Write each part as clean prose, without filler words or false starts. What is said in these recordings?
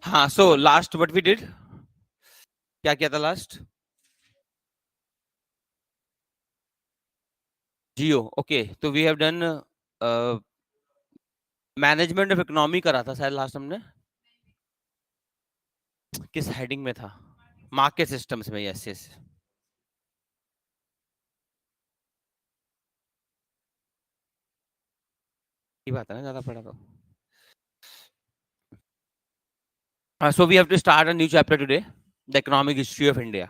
हाँ, so last what we did, क्या किया था last? Geo, okay. तो we have done management of economy करा था शायद लास्ट हमने. किस हेडिंग में था? मार्केट सिस्टम्स में. Yes yes. ये बात है ना, ज्यादा पढ़ा तो. So we have to start a new chapter today, the economic history of India.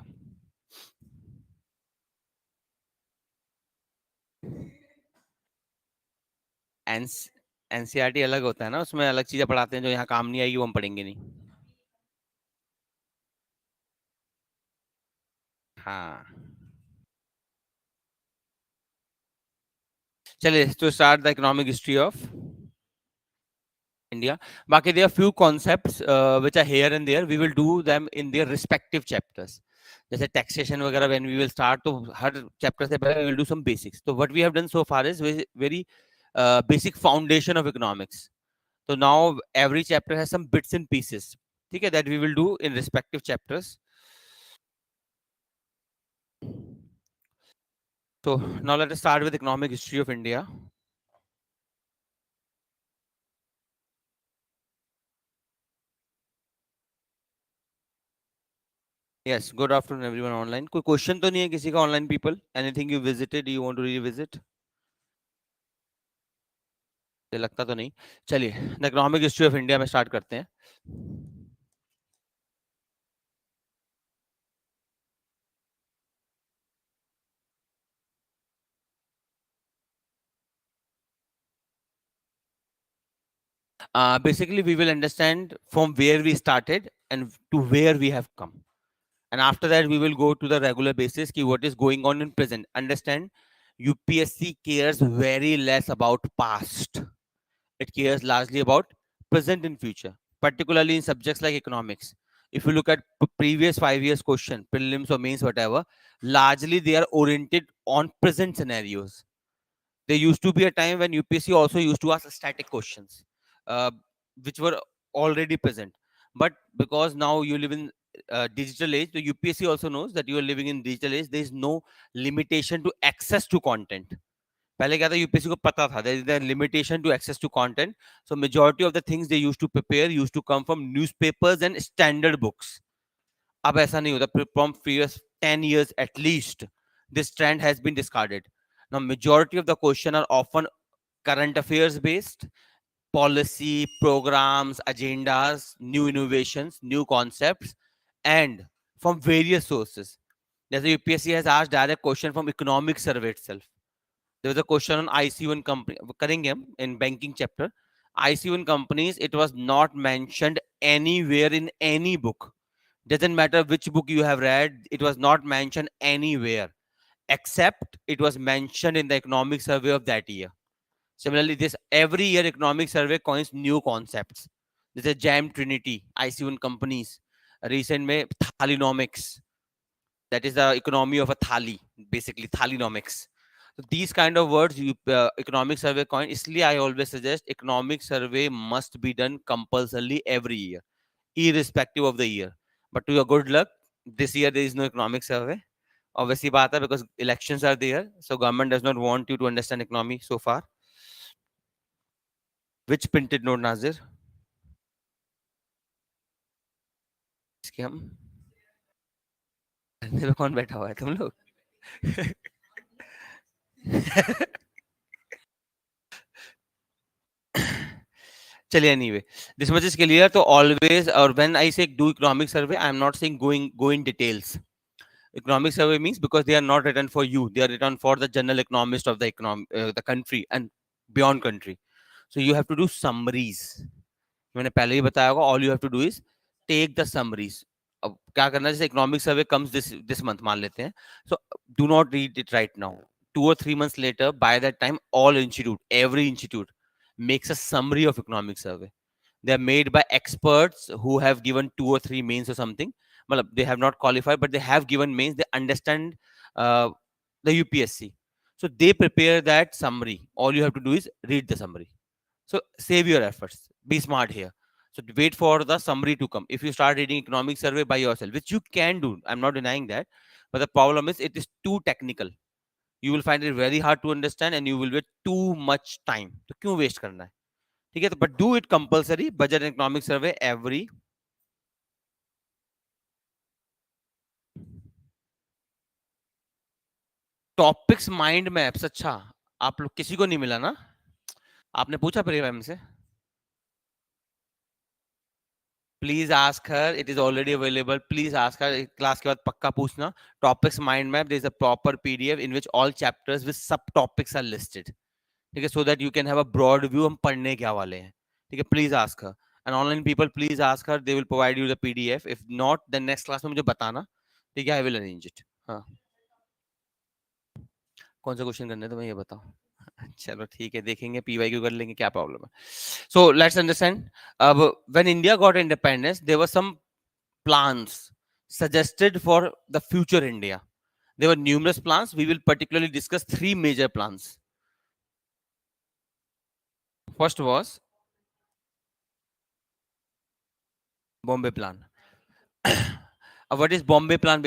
NCERT अलग होता है ना, उसमें अलग चीजें पढ़ाते हैं जो यहाँ काम नहीं आएगी, वो हम पढ़ेंगे नहीं. हाँ. चलिए, to start the economic history of India. बाकी there are few concepts which are here and there. We will do them in their respective chapters. जैसे taxation वगैरह when we will start, तो हर chapter से पहले we will do some basics. So what we have done so far is very basic foundation of economics. So now every chapter has some bits and pieces. ठीक है, that we will do in respective chapters. So now let us start with economic history of India. Yes, good afternoon everyone online. कोई question तो नहीं है किसी का online people? Anything you visited, you want to revisit? लगता तो नहीं. चलिए, the economic history of India में स्टार्ट करते हैं. Basically we will understand from where we started and to where we have come, and after that we will go to the regular basis ki what is going on in present. Understand, UPSC cares very less about past. It cares largely about present and future, particularly in subjects like economics. If you look at previous 5 years question, prelims or mains, whatever, largely they are oriented on present scenarios. There used to be a time when UPSC also used to ask static questions, uh, which were already present. But because now you live in digital age, the UPSC also knows that you are living in digital age. There is no limitation to access to content. पहले क्या था, UPSC को पता था there is a limitation to access to content. So majority of the things they used to prepare used to come from newspapers and standard books. अब ऐसा नहीं होता. From previous 10 years at least, this trend has been discarded. Now majority of the question are often current affairs based, policy, programs, agendas, new innovations, new concepts, and from various sources. As the UPSC has asked direct question from economic survey itself. There was a question on IC1 company, करेंगे हम in banking chapter. IC1 companies, it was not mentioned anywhere in any book. Doesn't matter which book you have read, it was not mentioned anywhere, except it was mentioned in the economic survey of that year. Similarly, this every year economic survey coins new concepts. There's a Jam Trinity, IC1 companies. Recent में Thalinomics, that is the economy of a thali, basically Thalinomics. So these kind of words you economic survey coin. इसलिए I always suggest economic survey must be done compulsorily every year, irrespective of the year. But to your good luck, this year there is no economic survey. Obviously बात है because elections are there, so government does not want you to understand economy so far. Which printed note, Nazir? इसके हम अंदर में कौन बैठा हुआ है, तुम लोग? चलिए, anyway, this much is clear. So always, or when I say do economic survey, I am not saying go in details. Economic survey means because they are not written for you, they are written for the general economist of the country and beyond country. So you have to do summaries. मैंने पहले ही बताया होगा, all you have to do is take the summaries. अब क्या करना है, जैसे economic survey comes this month मान लेते हैं, so do not read it right now. 2 or 3 months later, by that time, every institute makes a summary of economic survey. They are made by experts who have given 2 or 3 mains or something. Well, they have not qualified, but they have given mains. They understand uh, the UPSC. So they prepare that summary. All you have to do is read the summary. So save your efforts. Be smart here. So wait for the summary to come. If you start reading economic survey by yourself, which you can do, I'm not denying that, but the problem is it is too technical. You will find it very hard to understand and you will wait too much time. तो क्यों waste करना है? ठीक है, तो but do it compulsory. Budget and economic survey every topics mind maps. अच्छा, आप लोग किसी को नहीं मिला ना? आपने पूछा प्रिया मैम से? Please ask her, it is already available. Please ask her, class के बाद पक्का पूछना. Topics mind map, there is a proper PDF in which all chapters with subtopics are listed. ठीक है, so that you can have a broad view हम पढ़ने क्या वाले हैं. ठीक है, please ask her. And online people, please ask her, they will provide you the PDF. If not, then next class में मुझे बताना. ठीक है, आई विल अरेंज इट. हाँ, कौन सा क्वेश्चन करने, तो मैं ये बताओ. चलो ठीक है, देखेंगे, पीवाईक्यू कर लेंगे, क्या प्रॉब्लम है. So let's understand. अब when India got independence, there were some plans suggested for the future India. There were numerous plans. We will particularly discuss three major plans. First was Bombay Plan. What is Bombay Plan?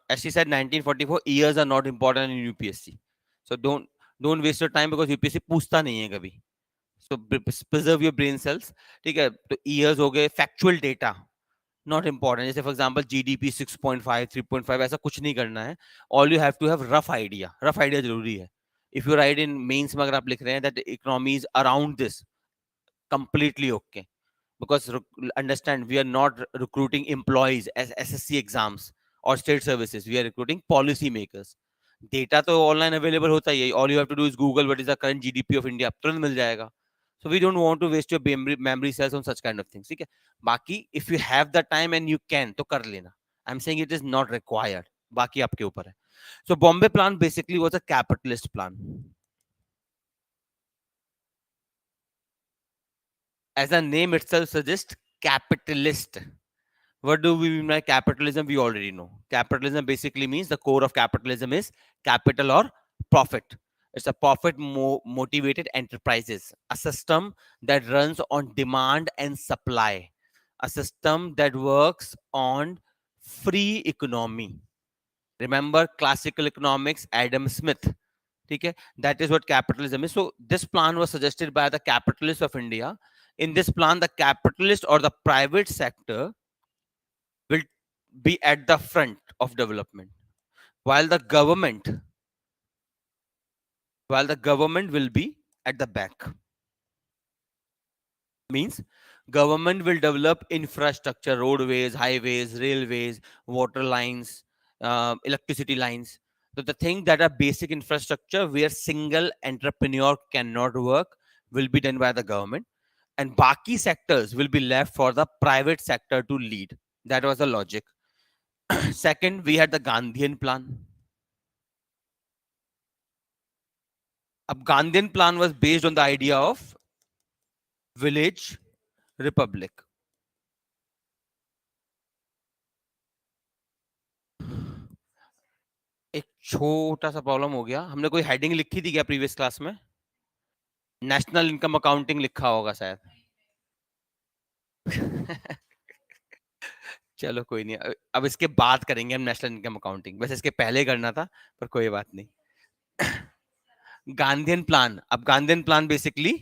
As she said, 1944 years are not important in UPSC. So don't waste your time because UPSC पूछता नहीं है कभी. So preserve your brain cells. ठीक है, तो years हो गए. Factual data not important. जैसे फॉर एग्जाम्पल जीडीपी 6.5 3.5 ऐसा कुछ नहीं करना है. All you have to have rough idea. Rough idea जरूरी है. If you write in mains में अगर आप लिख रहे हैं that economy is around this, completely okay. Because understand, we are not recruiting employees as SSC exams or state services. We are recruiting policy makers. Data तो online available होता ही है. All you have to do is Google what is the current GDP of India. तुरंत मिल जाएगा. So we don't want to waste your memory cells on such kind of things. ठीक है. बाकी if you have the time and you can तो कर लेना. I'm saying it is not required. बाकी आपके ऊपर है. So Bombay plan basically was a capitalist plan. As the name itself suggests, capitalist. What do we mean by capitalism? We already know. Capitalism basically means the core of capitalism is capital or profit. It's a profit motivated enterprises, a system that runs on demand and supply, a system that works on free economy. Remember classical economics, Adam Smith. Okay, that is what capitalism is. So this plan was suggested by the capitalists of India. In this plan, the capitalist or the private sector will be at the front of development, while the government will be at the back. Means government will develop infrastructure, roadways, highways, railways, water lines, electricity lines. So the thing that are basic infrastructure where single entrepreneur cannot work will be done by the government, and baki sectors will be left for the private sector to lead. That was the logic. Second, we had the Gandhian plan. A Gandhian plan was based on the idea of village republic. एक छोटा सा problem हो गया. हमने कोई heading लिखी थी क्या प्रीवियस क्लास में? नेशनल इनकम अकाउंटिंग लिखा होगा शायद. चलो कोई नहीं, अब इसके बाद करेंगे हम नेशनल इनकम अकाउंटिंग. वैसे इसके पहले करना था, पर कोई बात नहीं. गांधीयन प्लान. अब Gandhian plan basically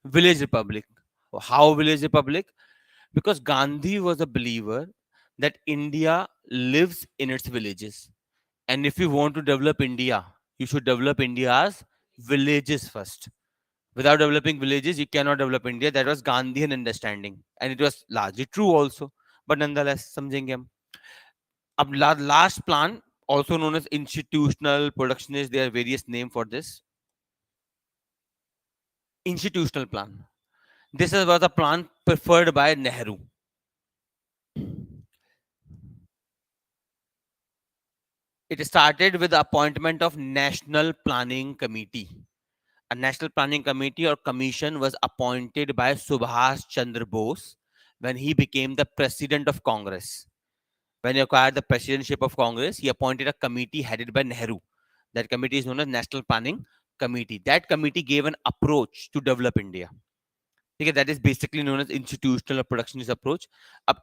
village republic. How village republic? Because Gandhi was a believer that India lives in its villages, and if you want to develop India, you should develop India's villages first. Without developing villages, you cannot develop India. That was Gandhian understanding, and it was largely true also, but nonetheless समझेंगे हम. अब last plan, also known as institutional productionist, there are various name for this. Institutional plan. This was a plan preferred by Nehru. It started with the appointment of National Planning Committee. A National Planning Committee or Commission was appointed by Subhash Chandra Bose when he became the President of Congress. When he acquired the presidency of Congress, he appointed a committee headed by Nehru. That committee is known as National Planning Committee. That committee gave an approach to develop India. Okay, that is basically known as institutional or protectionist approach.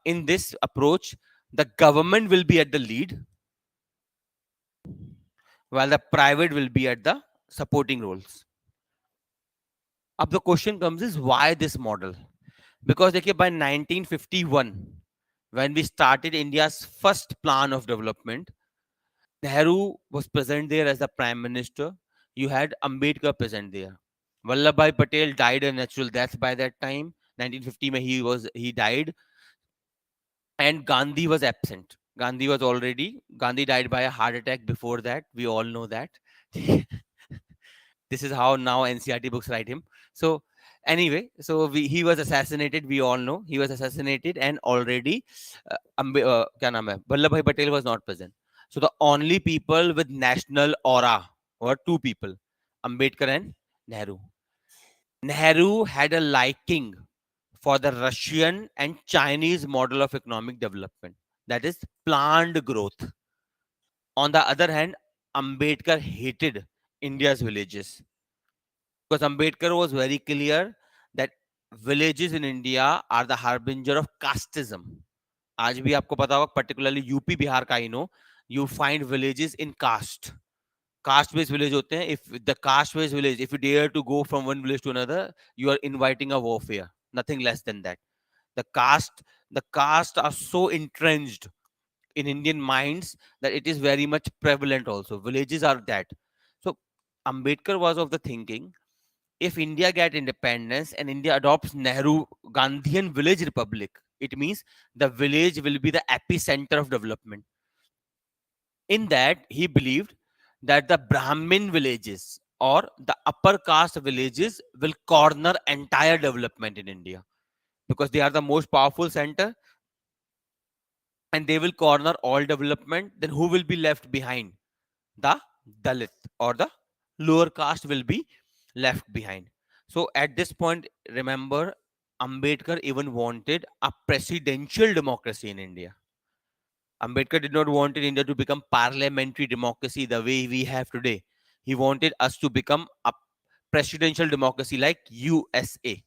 In this approach, the government will be at the lead, while the private will be at the supporting roles. Up the question comes is why this model? Because देखिए, by 1951, when we started India's first plan of development, Nehru was present there as the prime minister. You had Ambedkar present there. Vallabhbhai Patel died a natural death by that time. 1950 mein he died, and Gandhi was absent. Gandhi died by a heart attack before that. We all know that. This is how now NCRT books write him. So anyway, he was assassinated. We all know he was assassinated, and already, क्या नाम है? Vallabhbhai Patel was not present. So the only people with national aura were two people, Ambedkar and Nehru. Nehru had a liking for the Russian and Chinese model of economic development, that is planned growth. On the other hand, Ambedkar hated India's villages, because Ambedkar was very clear that villages in India are the harbinger of casteism. आज भी आपको पता होगा, particularly UP Bihar का, you find villages in caste based village होते हैं. If the caste based village, if you dare to go from one village to another, you are inviting a warfare, nothing less than that. The caste are so entrenched in Indian minds that it is very much prevalent also. Villages are that. So Ambedkar was of the thinking, if India get independence and India adopts Nehru Gandhian village republic, it means the village will be the epicenter of development. In that, he believed that the Brahmin villages or the upper caste villages will corner entire development in India, because they are the most powerful center, and they will corner all development. Then who will be left behind? The Dalit or the lower caste will be left behind. So at this point, remember, Ambedkar even wanted a presidential democracy in India. Ambedkar did not want India to become parliamentary democracy the way we have today. He wanted us to become a presidential democracy like USA.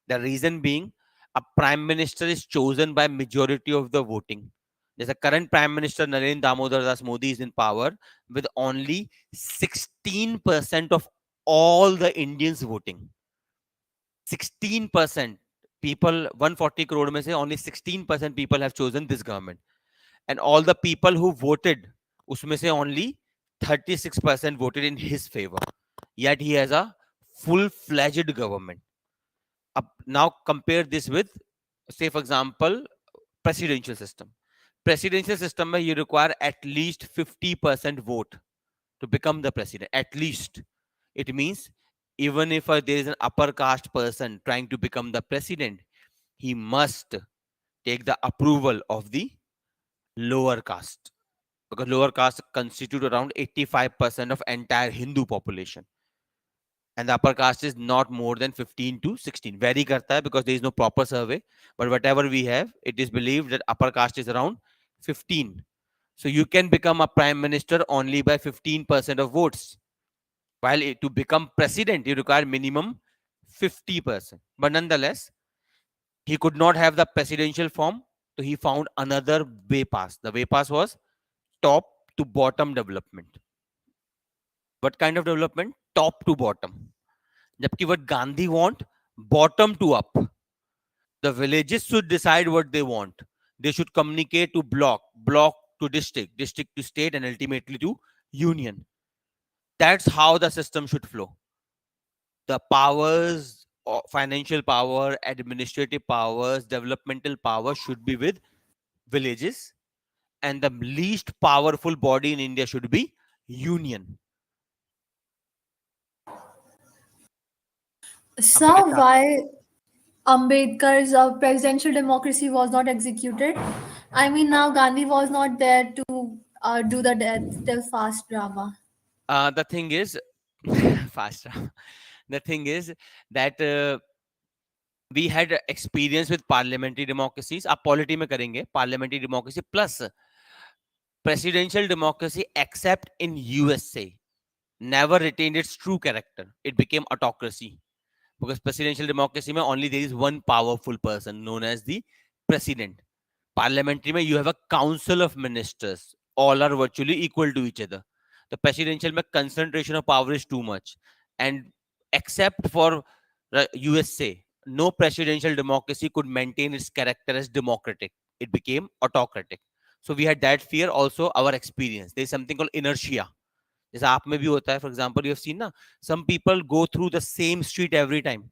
The reason being, a prime minister is chosen by majority of the voting. There's a current prime minister, Narendra Damodar Das Modi, is in power with only 16% of all the Indians voting. 16% people, 140 crore mein se only 16% people have chosen this government. And all the people who voted, usme se only 36% voted in his favor. Yet he has a full-fledged government. Now compare this with, say for example, presidential system. Presidential system mein you require at least 50% vote to become the president. At least. It means even if there is an upper caste person trying to become the president, he must take the approval of the lower caste, because lower caste constitute around 85% of entire Hindu population, and the upper caste is not more than 15 to 16. Vary karta hai because there is no proper survey, but whatever we have, it is believed that upper caste is around 15. So you can become a prime minister only by 15% of votes, while to become president you require minimum 50%. But nonetheless, he could not have the presidential form, so he found another way pass. The way pass was top to bottom development. What kind of development? Top to bottom. Jabki what Gandhi want, bottom to up. The villages should decide what they want. They should communicate to block, block to district, district to state, and ultimately to union. That's how the system should flow. The powers, financial power, administrative powers, developmental power should be with villages, and the least powerful body in India should be union. So why Ambedkar's presidential democracy was not executed? I mean, now Gandhi was not there to do the death till fast drama. The thing is, faster. The thing is that we had experience with parliamentary democracies. आप polity में करेंगे parliamentary democracy plus presidential democracy, except in USA, never retained its true character. It became autocracy. because presidential democracy mein only there is one powerful person known as the president. Parliamentary mein you have a council of ministers, all are virtually equal to each other. The presidential mein concentration of power is too much, and except for USA, no presidential democracy could maintain its character as democratic. It became autocratic. So we had that fear. Also our experience, there is something called inertia. जैसे आप में भी होता है, for example you have seen ना, some people go through the same street every time.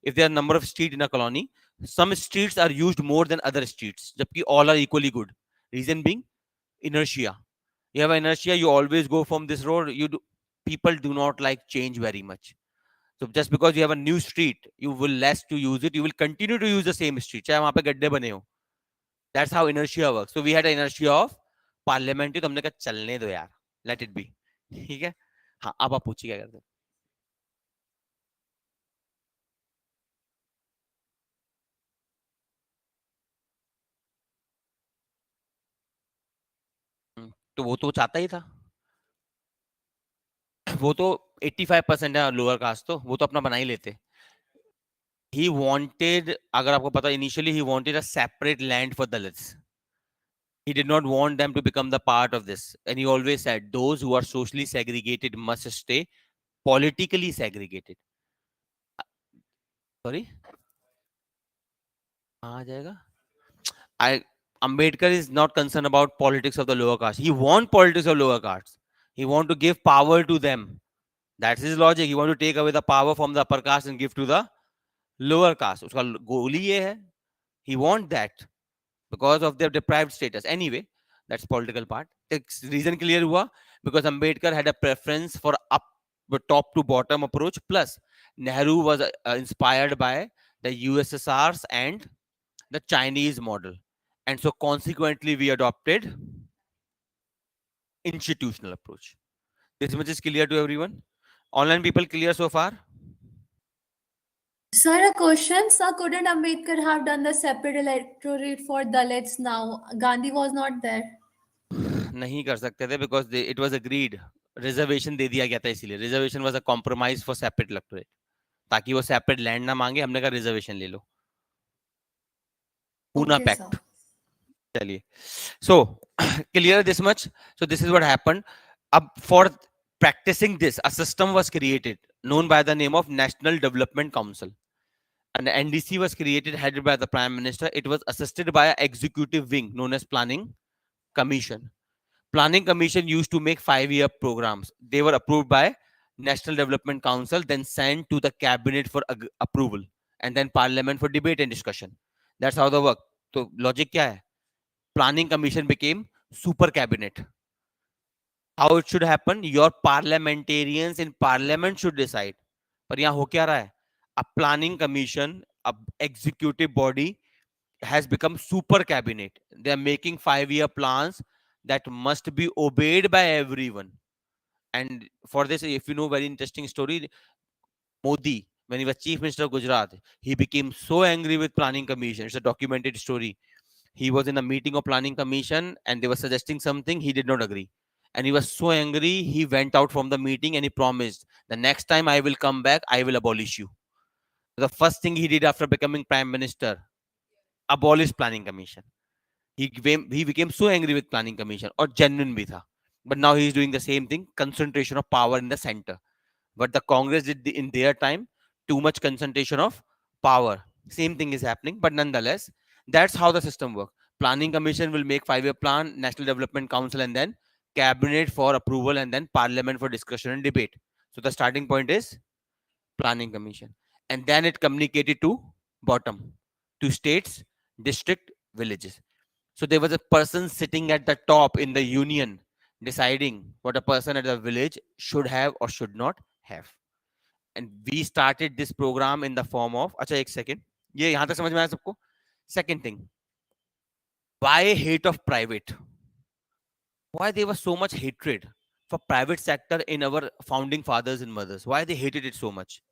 If there number of street in a colony, some streets are used more than other streets, जबकि all are equally good. Reason being inertia. You have inertia, you always go from this road. People do not like change very much. So just because you have a new street, you will less to use it. You will continue to use the same street, चाहे वहां पे गड्ढे बने हो. That's how inertia works. So we had an inertia of parliament. तो हमने कहा चलने दो यार, let it be. ठीक है. हाँ, अब आप पूछिए क्या करते हैं. तो वो तो चाहता ही था. वो तो 85% है लोअर कास्ट, तो वो तो अपना बना ही लेते. ही वांटेड, अगर आपको पता, initially he wanted a separate land for Dalits. He did not want them to become the part of this, and he always said those who are socially segregated must stay politically segregated. Sorry, आ जाएगा. I Ambedkar is not concerned about politics of the lower caste. He want politics of lower castes. He want to give power to them. That's his logic. He want to take away the power from the upper caste and give to the lower caste. उसका गोल ही ये है. He want that because of their deprived status. Anyway, that's political part. It's reason clear हुआ because Ambedkar had a preference for top to bottom approach. Plus, Nehru was inspired by the USSR's and the Chinese model. And so consequently, we adopted institutional approach. This much is clear to everyone. Online people clear so far? Sir, a question. Sir, couldn't Ambedkar have done the separate electorate for Dalits now? Gandhi was not there. नहीं कर सकते थे because it was agreed. Reservation दे दिया गया था, इसीलिए reservation was a compromise for separate electorate. ताकि वो separate land ना मांगे, हमने कहा reservation ले लो. Poona Okay, pact. sir. चलिए. So clear this much. So this is what happened. अब for practicing this, a system was created known by the name of National Development Council. And the NDC was created, headed by the Prime Minister. It was assisted by an executive wing known as Planning Commission. Planning Commission used to make 5-year programs. They were approved by National Development Council, then sent to the cabinet for approval, and then Parliament for debate and discussion. That's how they work. So logic क्या है? Planning Commission became super cabinet. How it should happen? Your parliamentarians in Parliament should decide. पर यहाँ हो क्या रहा है? A planning commission, a executive body, has become super cabinet. They are making 5-year plans that must be obeyed by everyone. And for this, if you know very interesting story, Modi, when he was chief minister of Gujarat, he became so angry with planning commission. It's a documented story. He was in a meeting of planning commission and they were suggesting something. He did not agree. And he was so angry, he went out from the meeting and he promised, the next time I will come back, I will abolish you. The first thing he did after becoming prime minister, abolish planning commission. He became so angry with planning commission, or genuine bhi tha. But now he is doing the same thing, concentration of power in the center. But the Congress did in their time, too much concentration of power. Same thing is happening, but nonetheless, that's how the system works. Planning commission will make 5-year plan, National Development Council, and then cabinet for approval, and then parliament for discussion and debate. So the starting point is planning commission, and then it communicated to bottom, to states, district, villages. So there was a person sitting at the top in the union deciding what a person at the village should have or should not have. And we started this program in the form of, अच्छा एक second, ये यहाँ तक समझ में आया सबको? Second thing, why hate of private? Why there was so much hatred for private sector in our founding fathers and mothers? Why they hated it so much?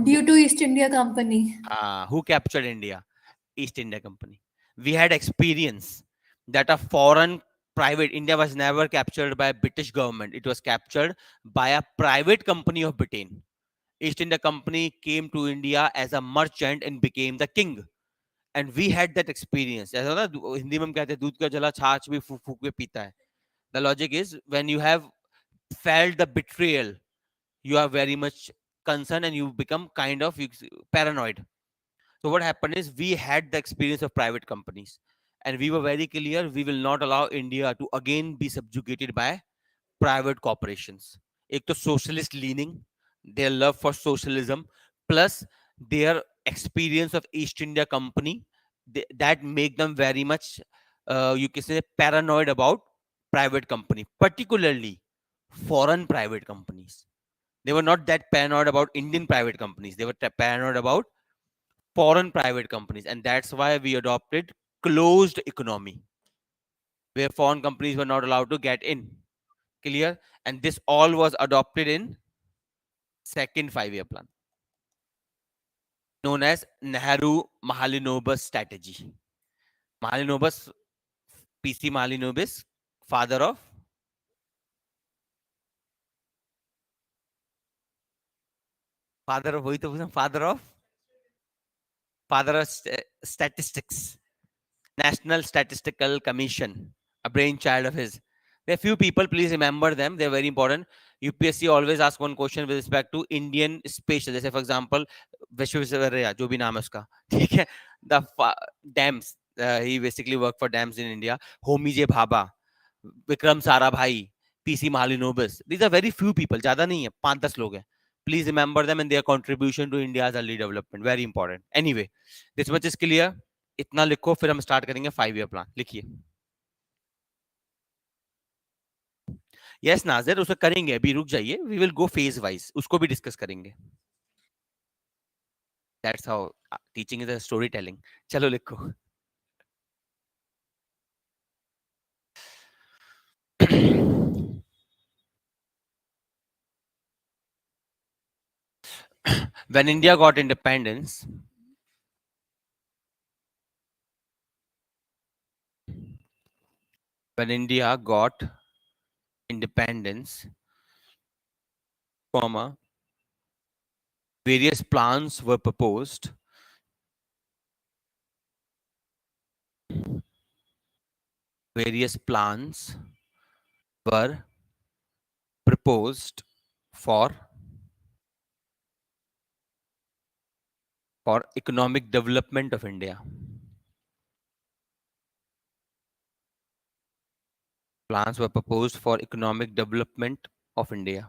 Due to East India Company. Who captured India? East India Company. We had experience that a foreign private, India was never captured by British government. It was captured by a private company of Britain. East India Company came to India as a merchant and became the king. And we had that experience. ऐसा ना हिंदी में हम कहते हैं दूध का जला छाछ भी फूक फूक के पीता है. The logic is when you have felt the betrayal, you are very much concerned and you become kind of paranoid. So what happened is we had the experience of private companies, and we were very clear we will not allow India to again be subjugated by private corporations. एक तो socialist leaning, their love for socialism, plus their experience of East India Company, that make them very much, you can say, paranoid about private company, particularly foreign private companies. They were not that paranoid about Indian private companies. They were paranoid about foreign private companies, and that's why we adopted closed economy, where foreign companies were not allowed to get in. Clear? And this all was adopted in second 5-year plan, known as Nehru Mahalanobis strategy. Mahalanobis, PC Mahalanobis, father of वही तो father of statistics, National Statistical Commission, a brainchild of his. There are few people, please remember them. They're very important. UPSC always asks one question with respect to Indian spatial. जैसे for example, Visvesvaraya जो भी नाम है उसका, ठीक है? The dams. He basically worked for dams in India. Homi J. Bhabha, Vikram Sarabhai, PC Mahalanobis. These are very few people. ज़्यादा नहीं है, 5-10 लोग हैं. Please remember them and their contribution to India's early development. Very important. Anyway, this much is clear. इतना लिखो, फिर हम start करेंगे 5-year प्लान. लिखिए. यस नाजिर, उसको करेंगे, अभी रुक जाइए. We will go phase wise, उसको भी डिस्कस करेंगे. That's how teaching is a story telling. चलो लिखो. When India got independence, when India got independence, comma, various plans were proposed. Various plans were proposed for economic development of India. Plans were proposed for economic development of India.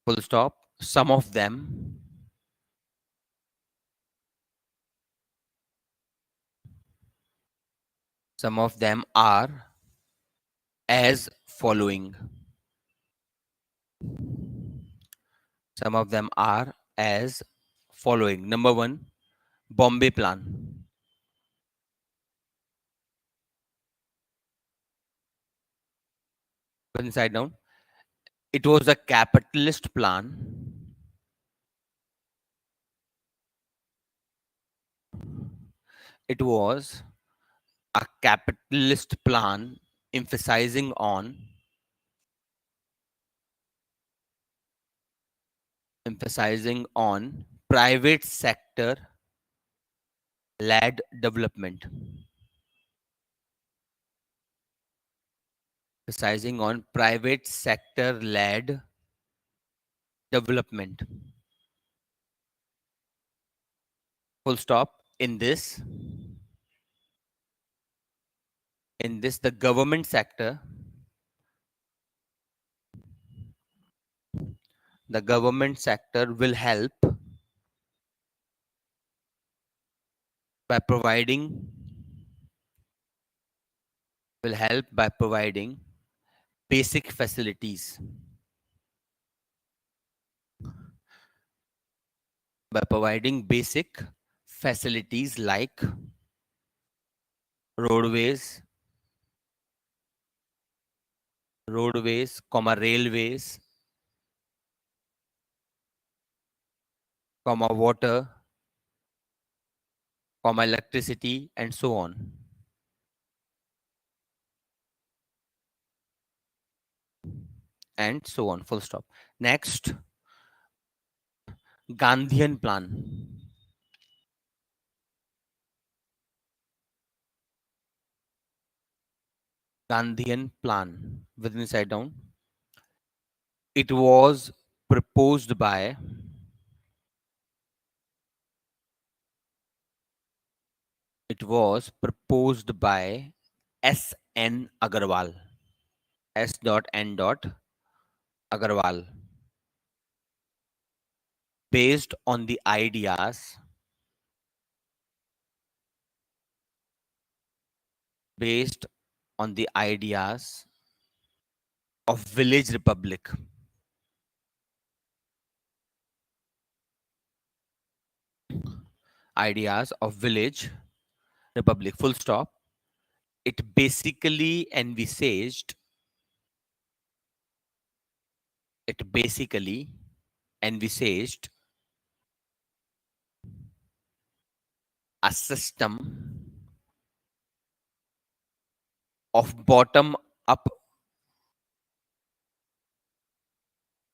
Full stop. Some of them are as following. Some of them are as following. Number 1, Bombay Plan. Put inside down. It was a capitalist plan. It was a capitalist plan emphasizing on private sector led development. Emphasizing on private sector led development. Full stop. In this, the government sector will help by providing basic facilities. By providing basic facilities like roadways, railways, water, electricity, and so on. And so on. Full stop. Next, Gandhian plan. Gandhian plan. Within side down. It was proposed by S.N. Agarwal. S.N. Agarwal. Based on the based on the ideas of village republic. Ideas of village republic. Full stop. It basically envisaged. It basically envisaged a of bottom up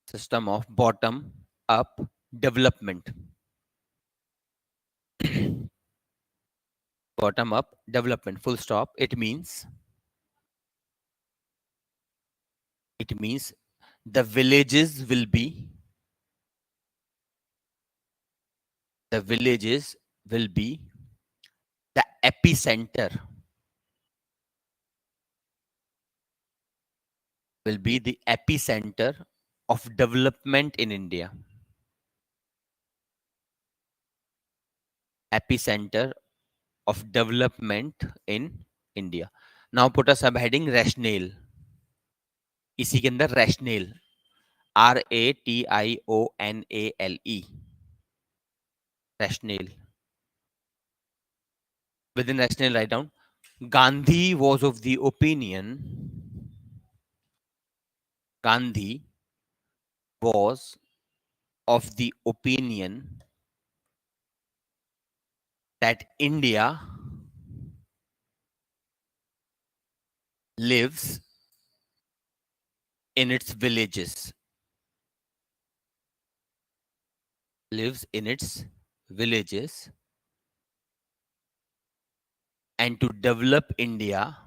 system of bottom up development. Bottom up development. Full stop. It means the villages will be the villages will be the epicenter will be the epicenter of development in India. Epicenter of development in India. Now put a subheading rationale. इसी के अंदर rationale. RATIONALE. Rationale. Within rationale, write down. Gandhi was of the opinion. Gandhi was of the opinion that India lives in its villages. Lives in its villages. And to develop India,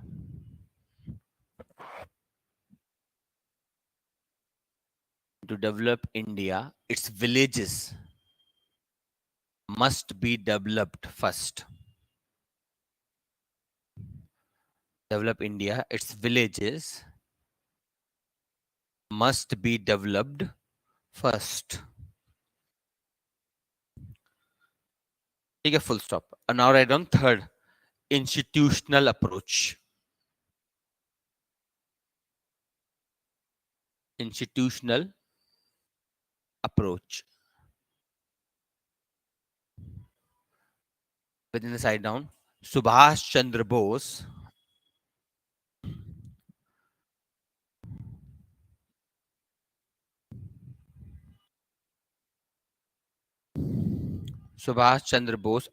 its villages must be developed first. Develop India, its villages must be developed first. Take a full stop. And now write down third, institutional approach. Institutional approach. Within the side down, Subhash Chandra Bose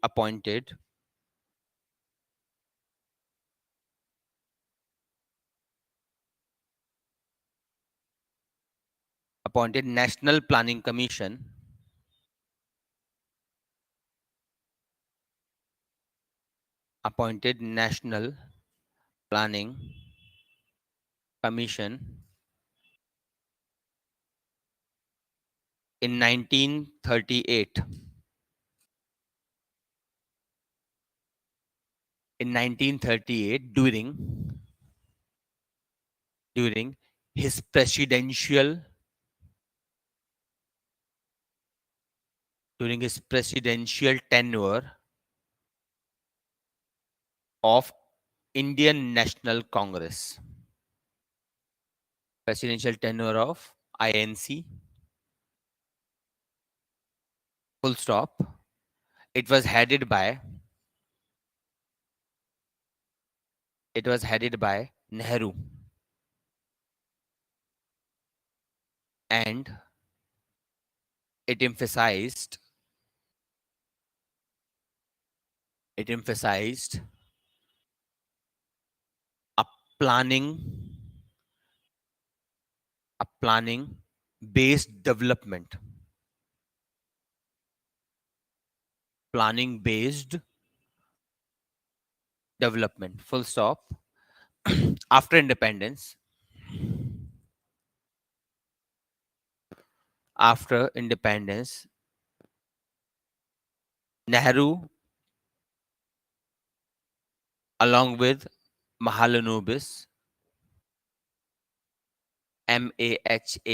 appointed National Planning Commission in 1938. In 1938, during his presidential tenure of Indian National Congress. Presidential tenure of INC. Full stop. It was headed by Nehru. And it emphasized a planning based development. planning based development. Full stop. After independence, after independence, Nehru, along with Mahalanobis, MAHALANOBIS,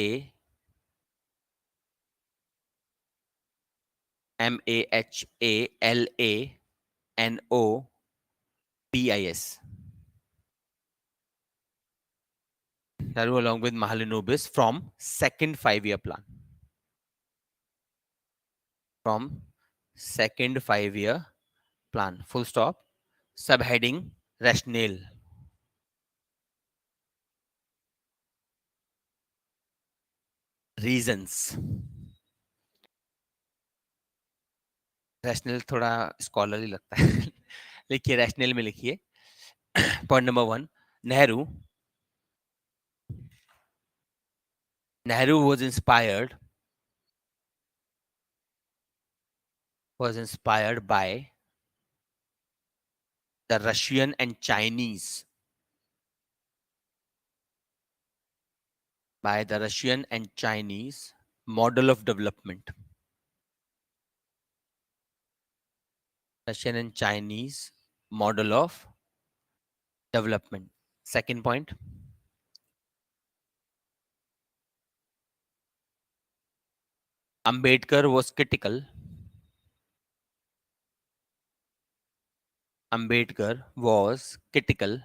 Nehru along with Mahalanobis from second 5-year plan. From second 5-year plan. Full stop. Subheading rationale. Reasons. Rational थोड़ा scholarly लगता है लिखिए rational में लिखिए point number 1 Nehru Nehru was inspired by the Russian and Chinese model of development. Russian and Chinese model of development. Second point. Ambedkar was critical. Ambedkar was critical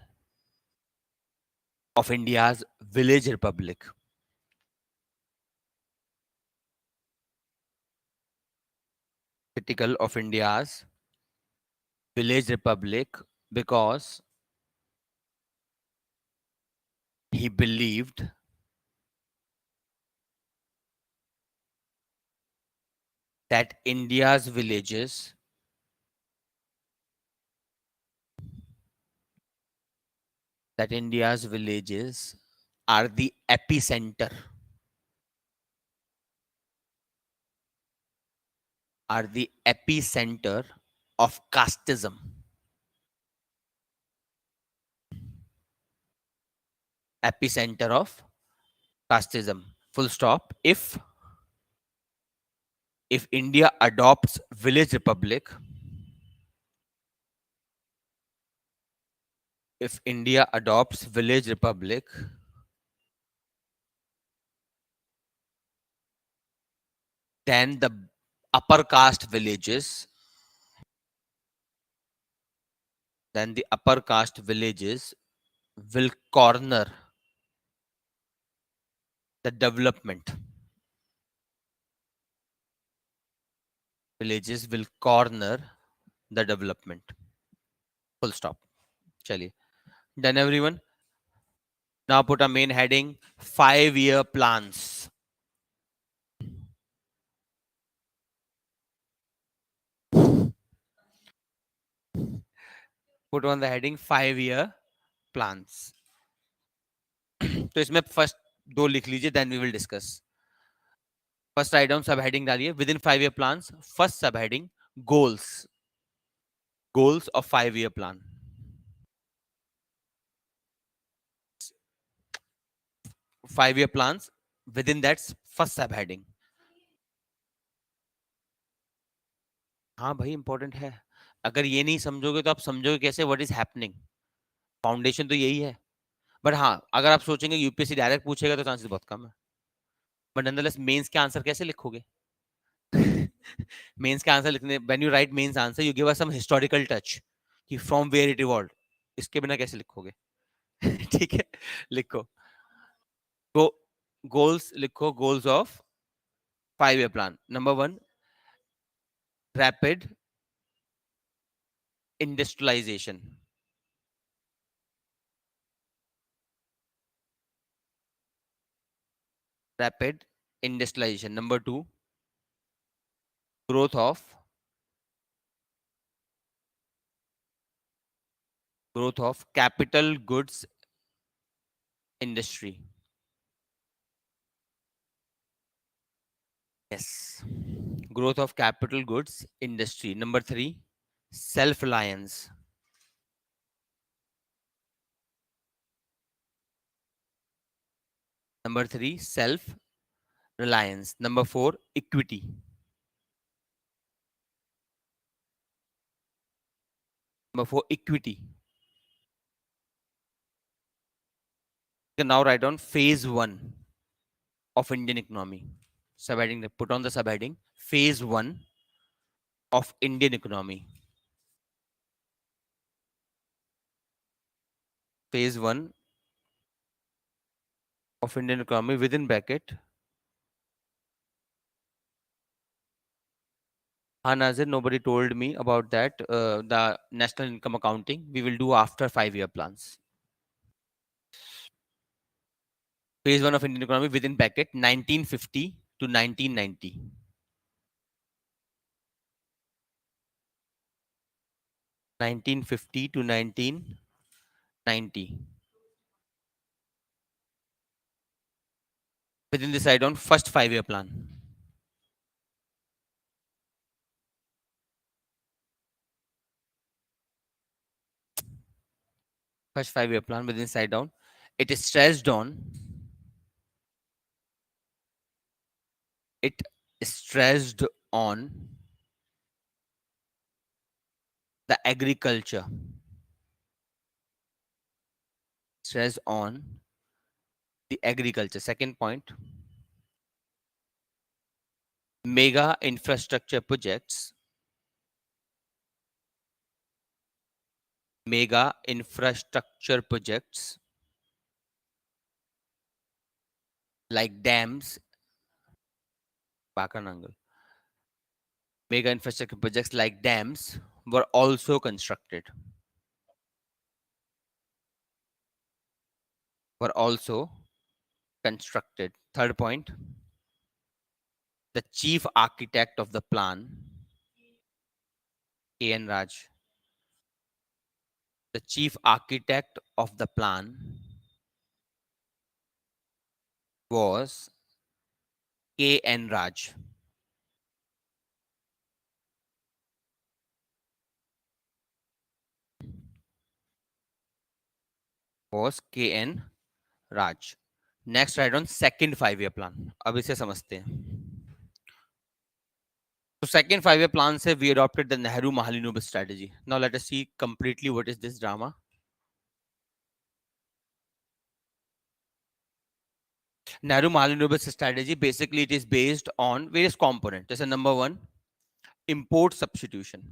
of India's village republic. Critical of India's village republic because he believed that India's villages are the epicenter of casteism. Epicenter of casteism. Full stop. If India adopts village republic, then the upper caste villages will corner the development. Full stop. Chaliye. Done everyone? Now put a main heading 5-year plans. Put on the heading 5-year plans. तो इसमें first 2 लिख लीजिए then we will discuss first write down sub heading डालिए within 5-year plans first sub heading goals of 5-year plan 5-year plans within that first सब heading हाँ भाई important है अगर ये नहीं समझोगे तो आप समझोगे कैसे व्हाट इज हैपनिंग फाउंडेशन तो यही है बट हाँ अगर आप सोचेंगे यूपीएससी डायरेक्ट पूछेगा तो चांसेस बहुत कम है बट नॉनदलेस मेंस के आंसर कैसे लिखोगे मेंस के आंसर लिखने when you write mains answer you give us some historical touch कि फ्रॉम वेयर इट इवॉल्व्ड इसके बिना कैसे लिखोगे ठीक है लिखो गो गोल्स लिखो goals of 5-year plan number 1 rapid industrialisation number 2 growth of capital goods industry yes growth of capital goods industry. Number 3, self-reliance. Number 3, self-reliance. Number 4, equity. Number 4, equity. You can now write down phase 1 of Indian economy. Subheading, put on the subheading, phase 1 of Indian economy. Phase 1 of Indian economy within bracket. Nazir, nobody told me about that. The national income accounting we will do after 5-year plans. Phase 1 of Indian economy within bracket 1950 to 1990. 1950 to 1990. Within this, I don't first 5-year plan. First 5-year plan within side down. It is stressed on. It is stressed on the agriculture. Stressed on the agriculture. Second point. Mega infrastructure projects. Mega infrastructure projects like dams. Bakanangal. Mega infrastructure projects like dams were also constructed. Were also constructed. Third point, the chief architect of the plan, K.N. Raj. The chief architect of the plan was K.N. Raj. Was K.N. Raj. Next, write on second 5-year plan. अब इसे समझते हैं. So second 5-year plan say we adopted the Nehru Mahalanobis strategy. Now let us see completely what is this drama. Nehru Mahalanobis strategy, basically it is based on various components. There's a number 1, import substitution.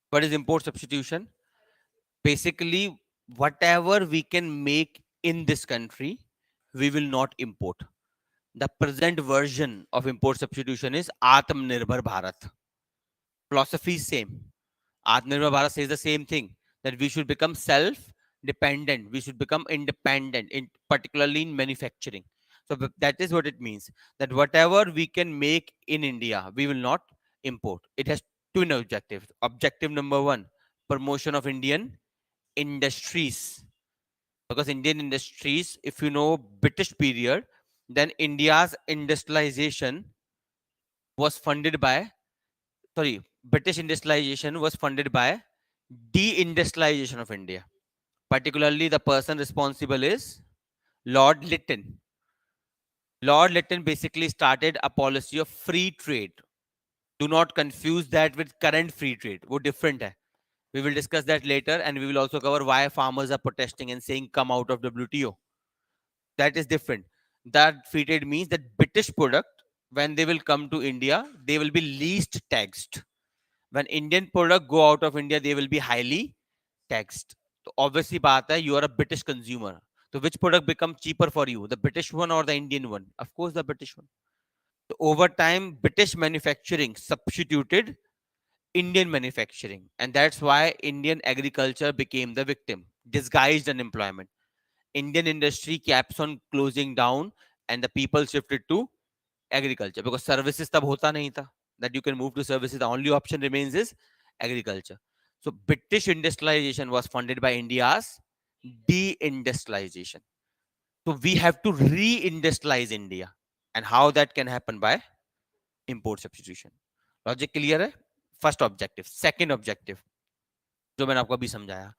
What is import substitution? Basically, whatever we can make in this country, we will not import. The present version of import substitution is Atmanirbhar Bharat. Philosophy is same. Atmanirbhar Bharat says the same thing, that we should become self-dependent. We should become independent, particularly in manufacturing. So that is what it means. That whatever we can make in India, we will not import. It has two objectives. Objective number 1, promotion of Indian industries. Because Indian industries, if you know British period, then India's industrialization was funded by, British industrialization was funded by deindustrialization of India. Particularly, the person responsible is Lord Lytton. Lord Lytton basically started a policy of free trade. Do not confuse that with current free trade. वो different है. We will discuss that later, and we will also cover why farmers are protesting and saying come out of WTO. That is different. That free trade means that British product, when they will come to India, they will be least taxed. When Indian product go out of India, they will be highly taxed. So obviously, बात है, you are a British consumer. So which product become cheaper for you, the British one or the Indian one? Of course, the British one. So over time, British manufacturing substituted Indian manufacturing, and that's why Indian agriculture became the victim. Disguised unemployment. Indian industry keeps on closing down, and the people shifted to agriculture because services tab hota nahi tha, that you can move to services. The only option remains is agriculture. So British industrialization was funded by India's deindustrialization. So we have to re-industrialize India, and how that can happen by import substitution. Logic clear है? First objective. Second objective जो मैंने आपको अभी समझाया,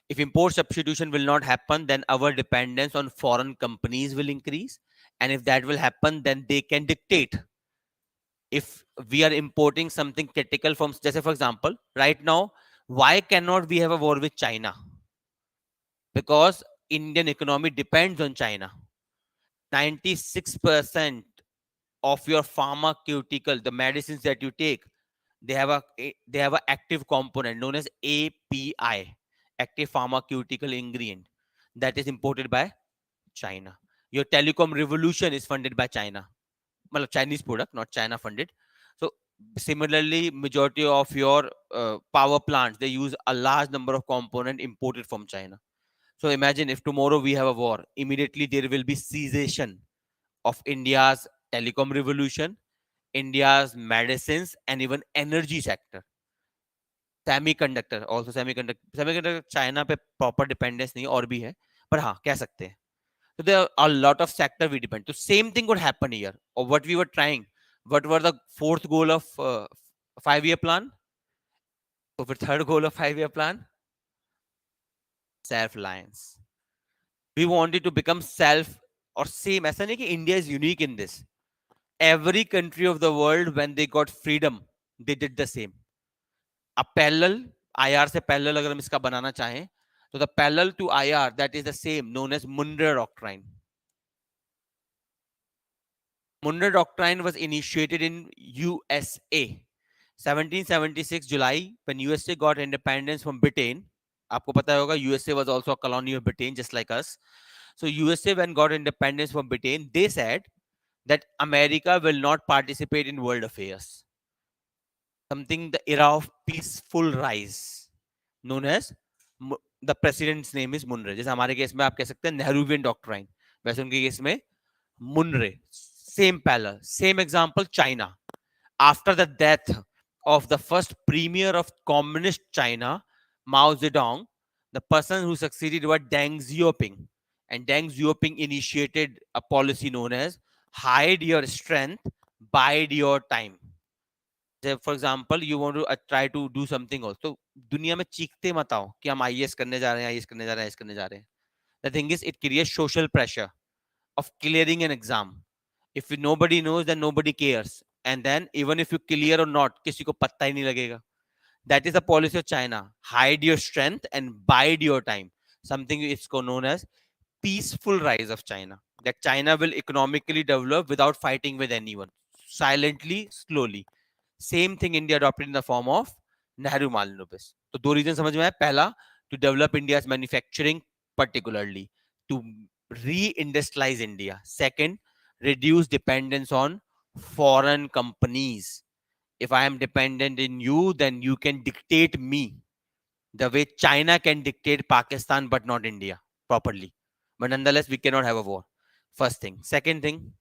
if import substitution will not happen, then our dependence on foreign companies will increase, and if that will happen, then they can dictate. If we are importing something critical from, just for example, right now, why cannot we have a war with China? Because Indian economy depends on China. 96% of your pharmaceutical, the medicines that you take, they have a active component known as API, active pharmaceutical ingredient, that is imported by China. Your telecom revolution is funded by China. Well, Chinese product, not China funded. So similarly, majority of your power plants, they use a large number of component imported from China. So imagine if tomorrow we have a war, immediately there will be cessation of India's telecom revolution, India's medicines, and even energy sector. Semiconductor, also semiconductor China पे proper dependence नहीं और भी है, पर हाँ कह सकते हैं. So there are a lot of sector we depend. So same thing would happen here. Or what we were trying. What were the fourth goal of 5-year plan? So for third goal of 5-year plan, self-reliance. We wanted to become self or same. ऐसा नहीं कि India is unique in this. Every country of the world, when they got freedom, they did the same. A parallel, IR से parallel अगर हम इसका बनाना चाहें, तो the parallel to IR, that is the same, known as Munro Doctrine. Munro Doctrine was initiated in USA. 1776 July, when USA got independence from Britain. आपको पता होगा USA was also a colony of Britain, just like us. So USA, when got independence from Britain, they said that America will not participate in world affairs. Something, the era of peaceful rise, known as, the president's name is Munro. जैसे हमारे case में आप कह सकते हैं Nehruvian doctrine, वैसे उनके case में Munro. Same parallel, same example, China. After the death of the first premier of communist China, Mao Zedong, the person who succeeded was Deng Xiaoping. And Deng Xiaoping initiated a policy known as hide your strength, bide your time. For example, you want to try to do something also. दुनिया में चीखते मत आओ कि हम IAS करने जा रहे हैं, IAS करने जा रहे हैं, IAS करने जा रहे हैं. The thing is, it creates social pressure of clearing an exam. If nobody knows, then nobody cares. And then even if you clear or not, किसी को पता ही नहीं लगेगा. That is the policy of China. Hide your strength and bide your time. Something is known as peaceful rise of China. That China will economically develop without fighting with anyone. Silently, slowly. Same thing India adopted in the form of Nehru Malinopis. तो दो reason समझ में आया. पहला, to develop India's manufacturing, particularly to re-industrialize India. Second, reduce dependence on foreign companies. If I am dependent in you, then you can dictate me the way China can dictate Pakistan, but not India properly. But nonetheless, we cannot have a war. First thing. Second thing,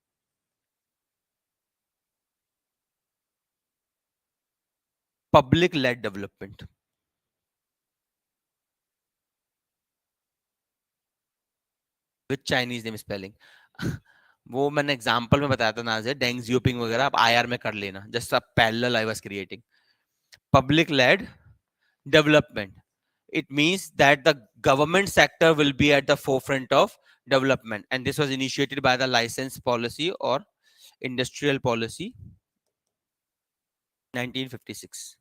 public-led development. With Chinese name spelling. वो मैंने example में बताया था ना, Deng Xiaoping वगैरह आप IR में कर लेना. Just a parallel I was creating. Public led development, it means that the government sector will be at the forefront of development, and this was initiated by the license policy or industrial policy 1956.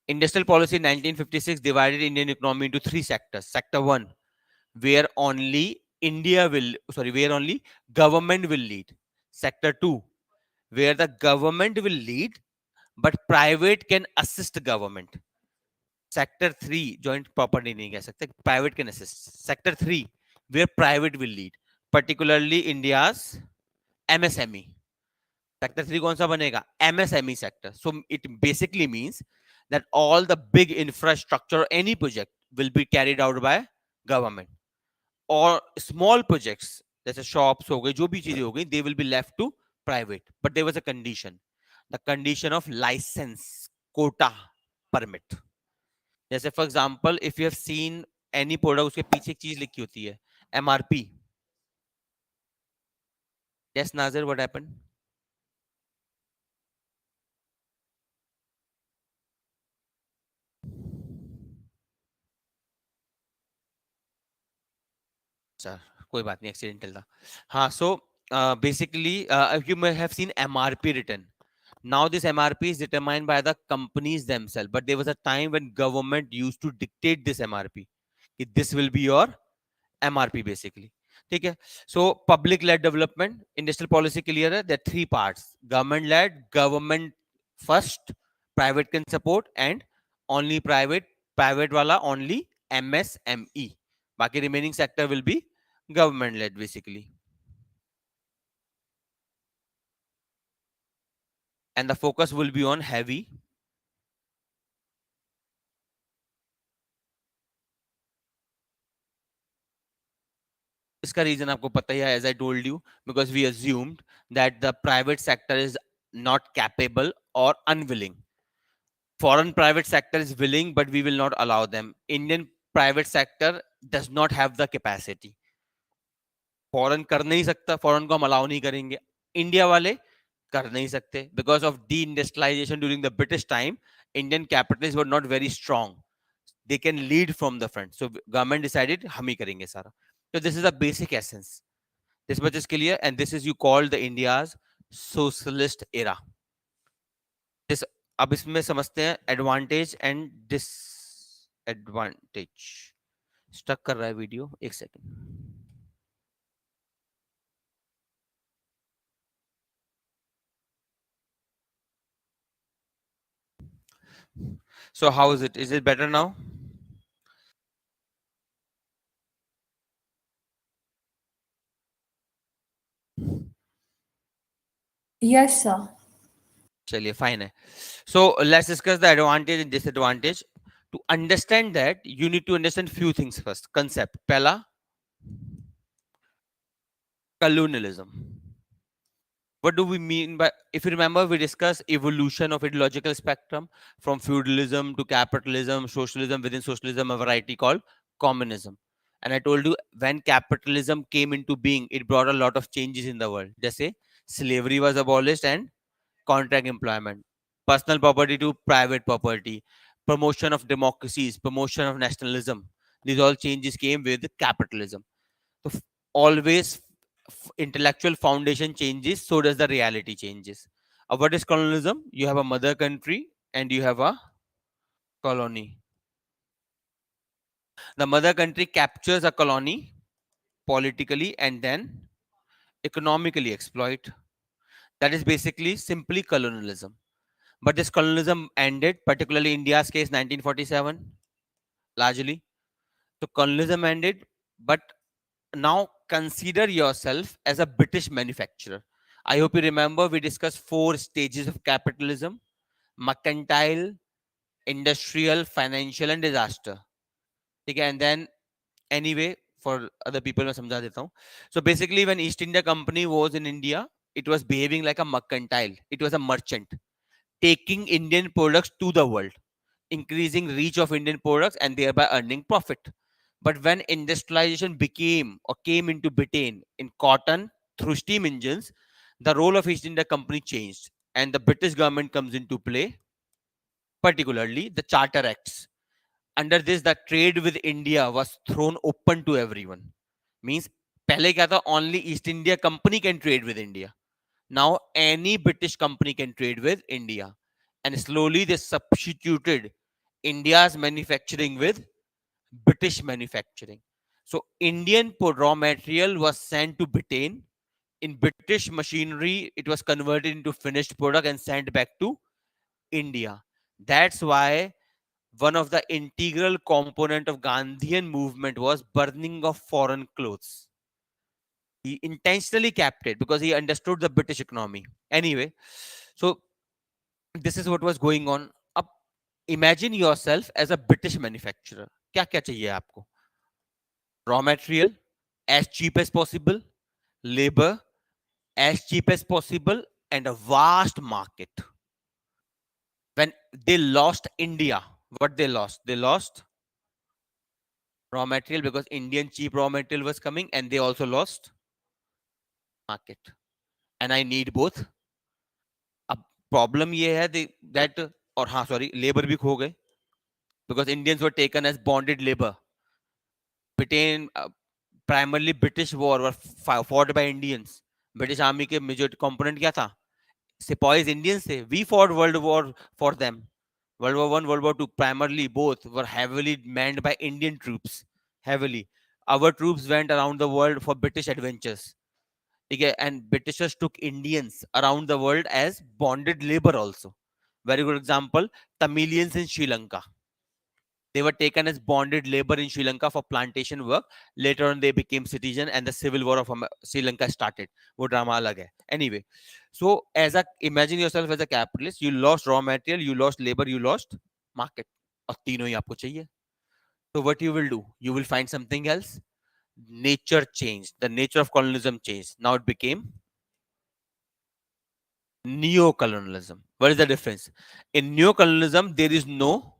Industrial policy 1956 divided Indian economy into three sectors. Sector 1, where only where only government will lead. Sector 2, where the government will lead but private can assist government. Sector 3, joint property नहीं कह सकते, private can assist. Sector 3, where private will lead, particularly India's MSME. Sector 3 कौन सा बनेगा? MSME sector. So it basically means that all the big infrastructure, any project will be carried out by government, or small projects जैसे shops हो गए, जो भी चीजें हो गई, they will be left to private. But there was a condition, the condition of license, quota, permit. जैसे for example, if you have seen any product, उसके पीछे एक चीज लिखी होती है, MRP. Yes, Nazir, what happened? Sir, कोई बात नहीं, accidental था. हाँ, so basically, you may have seen MRP written. Now this MRP is determined by the companies themselves, but there was a time when government used to dictate this MRP. This will be your MRP basically. ठीक है. So public led development, industrial policy clear है. There are three parts: government led, government first, private can support, and only private वाला only MSME. बाकी remaining sector will be government led basically. And the focus will be on heavy. इसका reason आपको पता ही है, as I told you, because we assumed that the private sector is not capable or unwilling. Foreign private sector is willing, but we will not allow them. Indian private sector does not have the capacity. Foreign कर नहीं सकता, foreign को हम allow नहीं करेंगे. India वाले कर नहीं सकते because of deindustrialisation during the British time. Indian capitalist were not very strong. They can lead from the front. So government decided हम ही करेंगे सारा. So this is the basic essence. This much is clear, and this is you call the India's socialist era. This अब इसमें समझते हैं advantage and disadvantage. Stuck कर रहा है वीडियो, एक second. So how is it? Is it better now? Yes, sir. चलिए fine है. So let's discuss the advantage and disadvantage. To understand that, you need to understand few things first. Concept. पहला, colonialism. What do we mean by, if you remember, we discussed evolution of ideological spectrum from feudalism to capitalism, socialism, within socialism, a variety called communism. And I told you, when capitalism came into being, it brought a lot of changes in the world. Just say slavery was abolished and contract employment, personal property to private property, promotion of democracies, promotion of nationalism. These all changes came with capitalism. So always intellectual foundation changes, so does the reality changes. What is colonialism? You have a mother country and you have a colony. The mother country captures a colony politically and then economically exploit. That is basically simply colonialism. But this colonialism ended, particularly India's case, 1947, largely. So colonialism ended, but now consider yourself as a British manufacturer. I hope you remember we discussed four stages of capitalism: mercantile, industrial, financial, and disaster. Okay, and then anyway, for other people, मैं समझा देता हूँ. So basically, when East India Company was in India, it was behaving like a mercantile. It was a merchant taking Indian products to the world, increasing reach of Indian products and thereby earning profit. But when industrialization became or came into Britain in cotton through steam engines, the role of East India Company changed and the British government comes into play, particularly the Charter Acts. Under this, the trade with India was thrown open to everyone. Means, पहले क्या था? Only East India Company can trade with India. Now any British company can trade with India. And slowly they substituted India's manufacturing with British manufacturing. So Indian raw material was sent to Britain. In British machinery, it was converted into finished product and sent back to India. That's why one of the integral component of Gandhian movement was burning of foreign clothes. He intentionally kept it because he understood the British economy. Anyway, so this is what was going on. Up, imagine yourself as a British manufacturer. क्या क्या चाहिए आपको? Raw material as cheap as possible, labor as cheap as possible, and a vast market. When they lost India, what they lost? They lost raw material because Indian cheap raw material was coming, and they also lost market. and I need both. अब problem ये है that, और हाँ sorry, labour भी खो गए because Indians were taken as bonded labor. Britain, primarily British war were fought by Indians. British army के major component क्या था? Sepoys Indians थे. We fought World War for them. World War One, World War Two, primarily both were heavily manned by Indian troops. Heavily, our troops went around the world for British adventures. Okay, and Britishers took Indians around the world as bonded labor also. Very good example: Tamilians in Sri Lanka. They were taken as bonded labor in Sri Lanka for plantation work. Later on, they became citizen, and the civil war of Sri Lanka started. वो drama अलग है. Anyway, so imagine yourself as a capitalist. You lost raw material, you lost labor, you lost market. और तीनों ही आपको चाहिए. So what you will do? You will find something else. Nature changed. The nature of colonialism changed. Now it became neo-colonialism. What is the difference? In neo-colonialism, there is no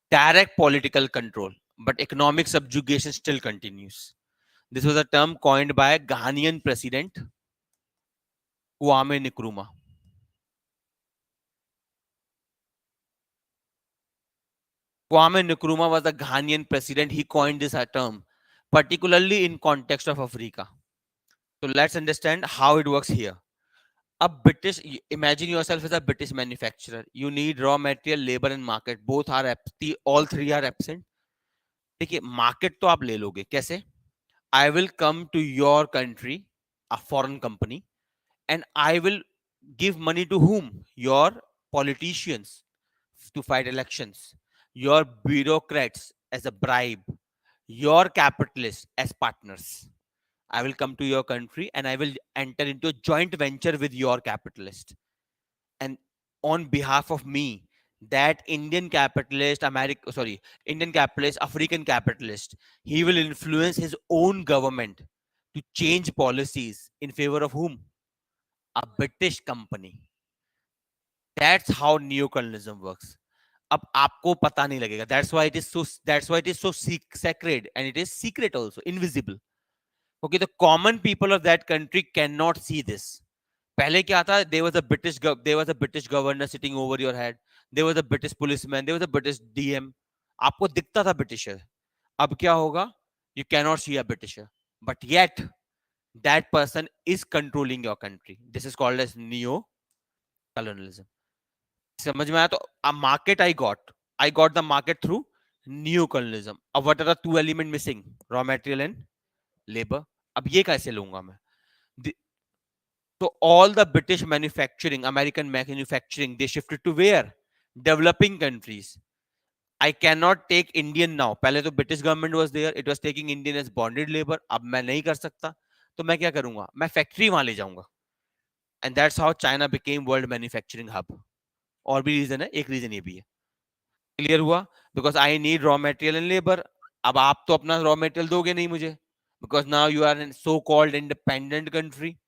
direct political control, but economic subjugation still continues. This was a term coined by Ghanaian president Kwame Nkrumah. Kwame Nkrumah was the Ghanaian president. He coined this term, particularly in context of Africa. So let's understand how it works here. A British, imagine yourself as a British manufacturer. You need raw material, labor and market. Both are all three are absent. देखिए market तो आप ले लोगे कैसे? I will come to your country, a foreign company, and I will give money to whom? Your politicians to fight elections, your bureaucrats as a bribe, your capitalists as partners. I will come to your country and I will enter into a joint venture with your capitalist. And on behalf of me, that Indian capitalist, Indian capitalist, African capitalist, he will influence his own government to change policies in favor of whom? A British company. That's how neocolonialism works. अब आपको पता नहीं लगेगा. That's why it is so sacred, and it is secret also, invisible. Okay, the common people of that country cannot see this. पहले क्या था? There was a British governor sitting over your head. There was a British policeman. There was a British DM. आपको दिखता था Britisher. अब क्या होगा? You cannot see a Britisher. But yet, that person is controlling your country. This is called as neo-colonialism. समझ में आया? तो a market I got the market through neo-colonialism. अब what are the two elements missing? Raw material and labor. अब ये कैसे लूंगा मैं? So all the British manufacturing, American manufacturing, they shifted to where? Developing countries. I cannot take Indian now. पहले तो British government was there. It was taking Indian as bonded labor. अब मैं नहीं कर सकता. तो मैं क्या करूंगा? मैं फैक्ट्री वहां ले जाऊंगा. And that's how China became world manufacturing hub. और भी रीजन है, एक रीजन ये भी है. क्लियर हुआ? Because I need raw material and labor. अब आप तो अपना raw material दोगे नहीं मुझे. Because now you are in so-called independent country.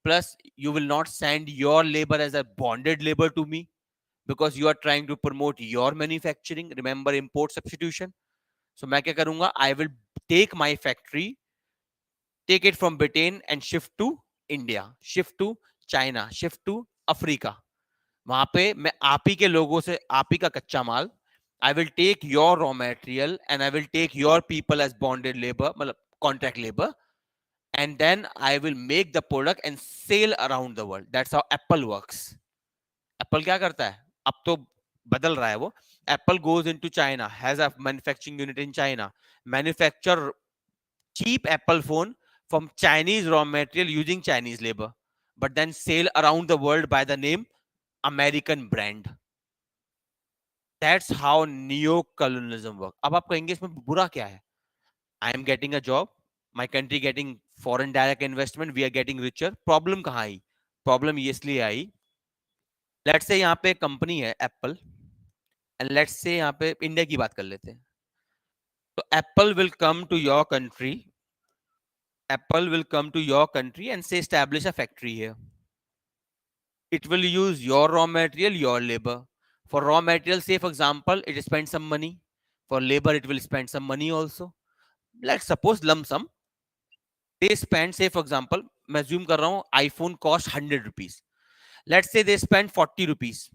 Plus, you will not send your labor as a bonded labor to me because you are trying to promote your manufacturing. Remember import substitution. So मैं क्या करूंगा? I will take my factory, take it from Britain and shift to India, shift to China, shift to Africa. वहां पे मैं आप ही के लोगों से आप ही का कच्चा माल, I will take your raw material and I will take your people as bonded labor, मतलब contract labor, and then I will make the product and sell around the world. That's how Apple works. Apple क्या करता है? अब तो बदल रहा है वो. Apple goes into China, has a manufacturing unit in China, manufacture cheap Apple phone from Chinese raw material using Chinese labor, but then sell around the world by the name American brand. That's how neo-colonialism works. अब आप कहेंगे इसमें बुरा क्या है? I am getting a job, my country getting foreign direct investment, we are getting richer. Problem कहाँ आई? Problem ये इसलिए आई. Let's say यहाँ पे कंपनी है Apple, and let's say यहाँ पे इंडिया की बात कर लेते हैं. तो Apple will come to your country. Apple will come to your country and say establish a factory here. It will use your raw material, your labor. For raw material, say for example, it spends some money. For labor, it will spend some money also. Let's suppose lump sum. They spend, say for example, मैं assume कर रहा हूँ iPhone cost 100 rupees. Let's say they spend 40 rupees.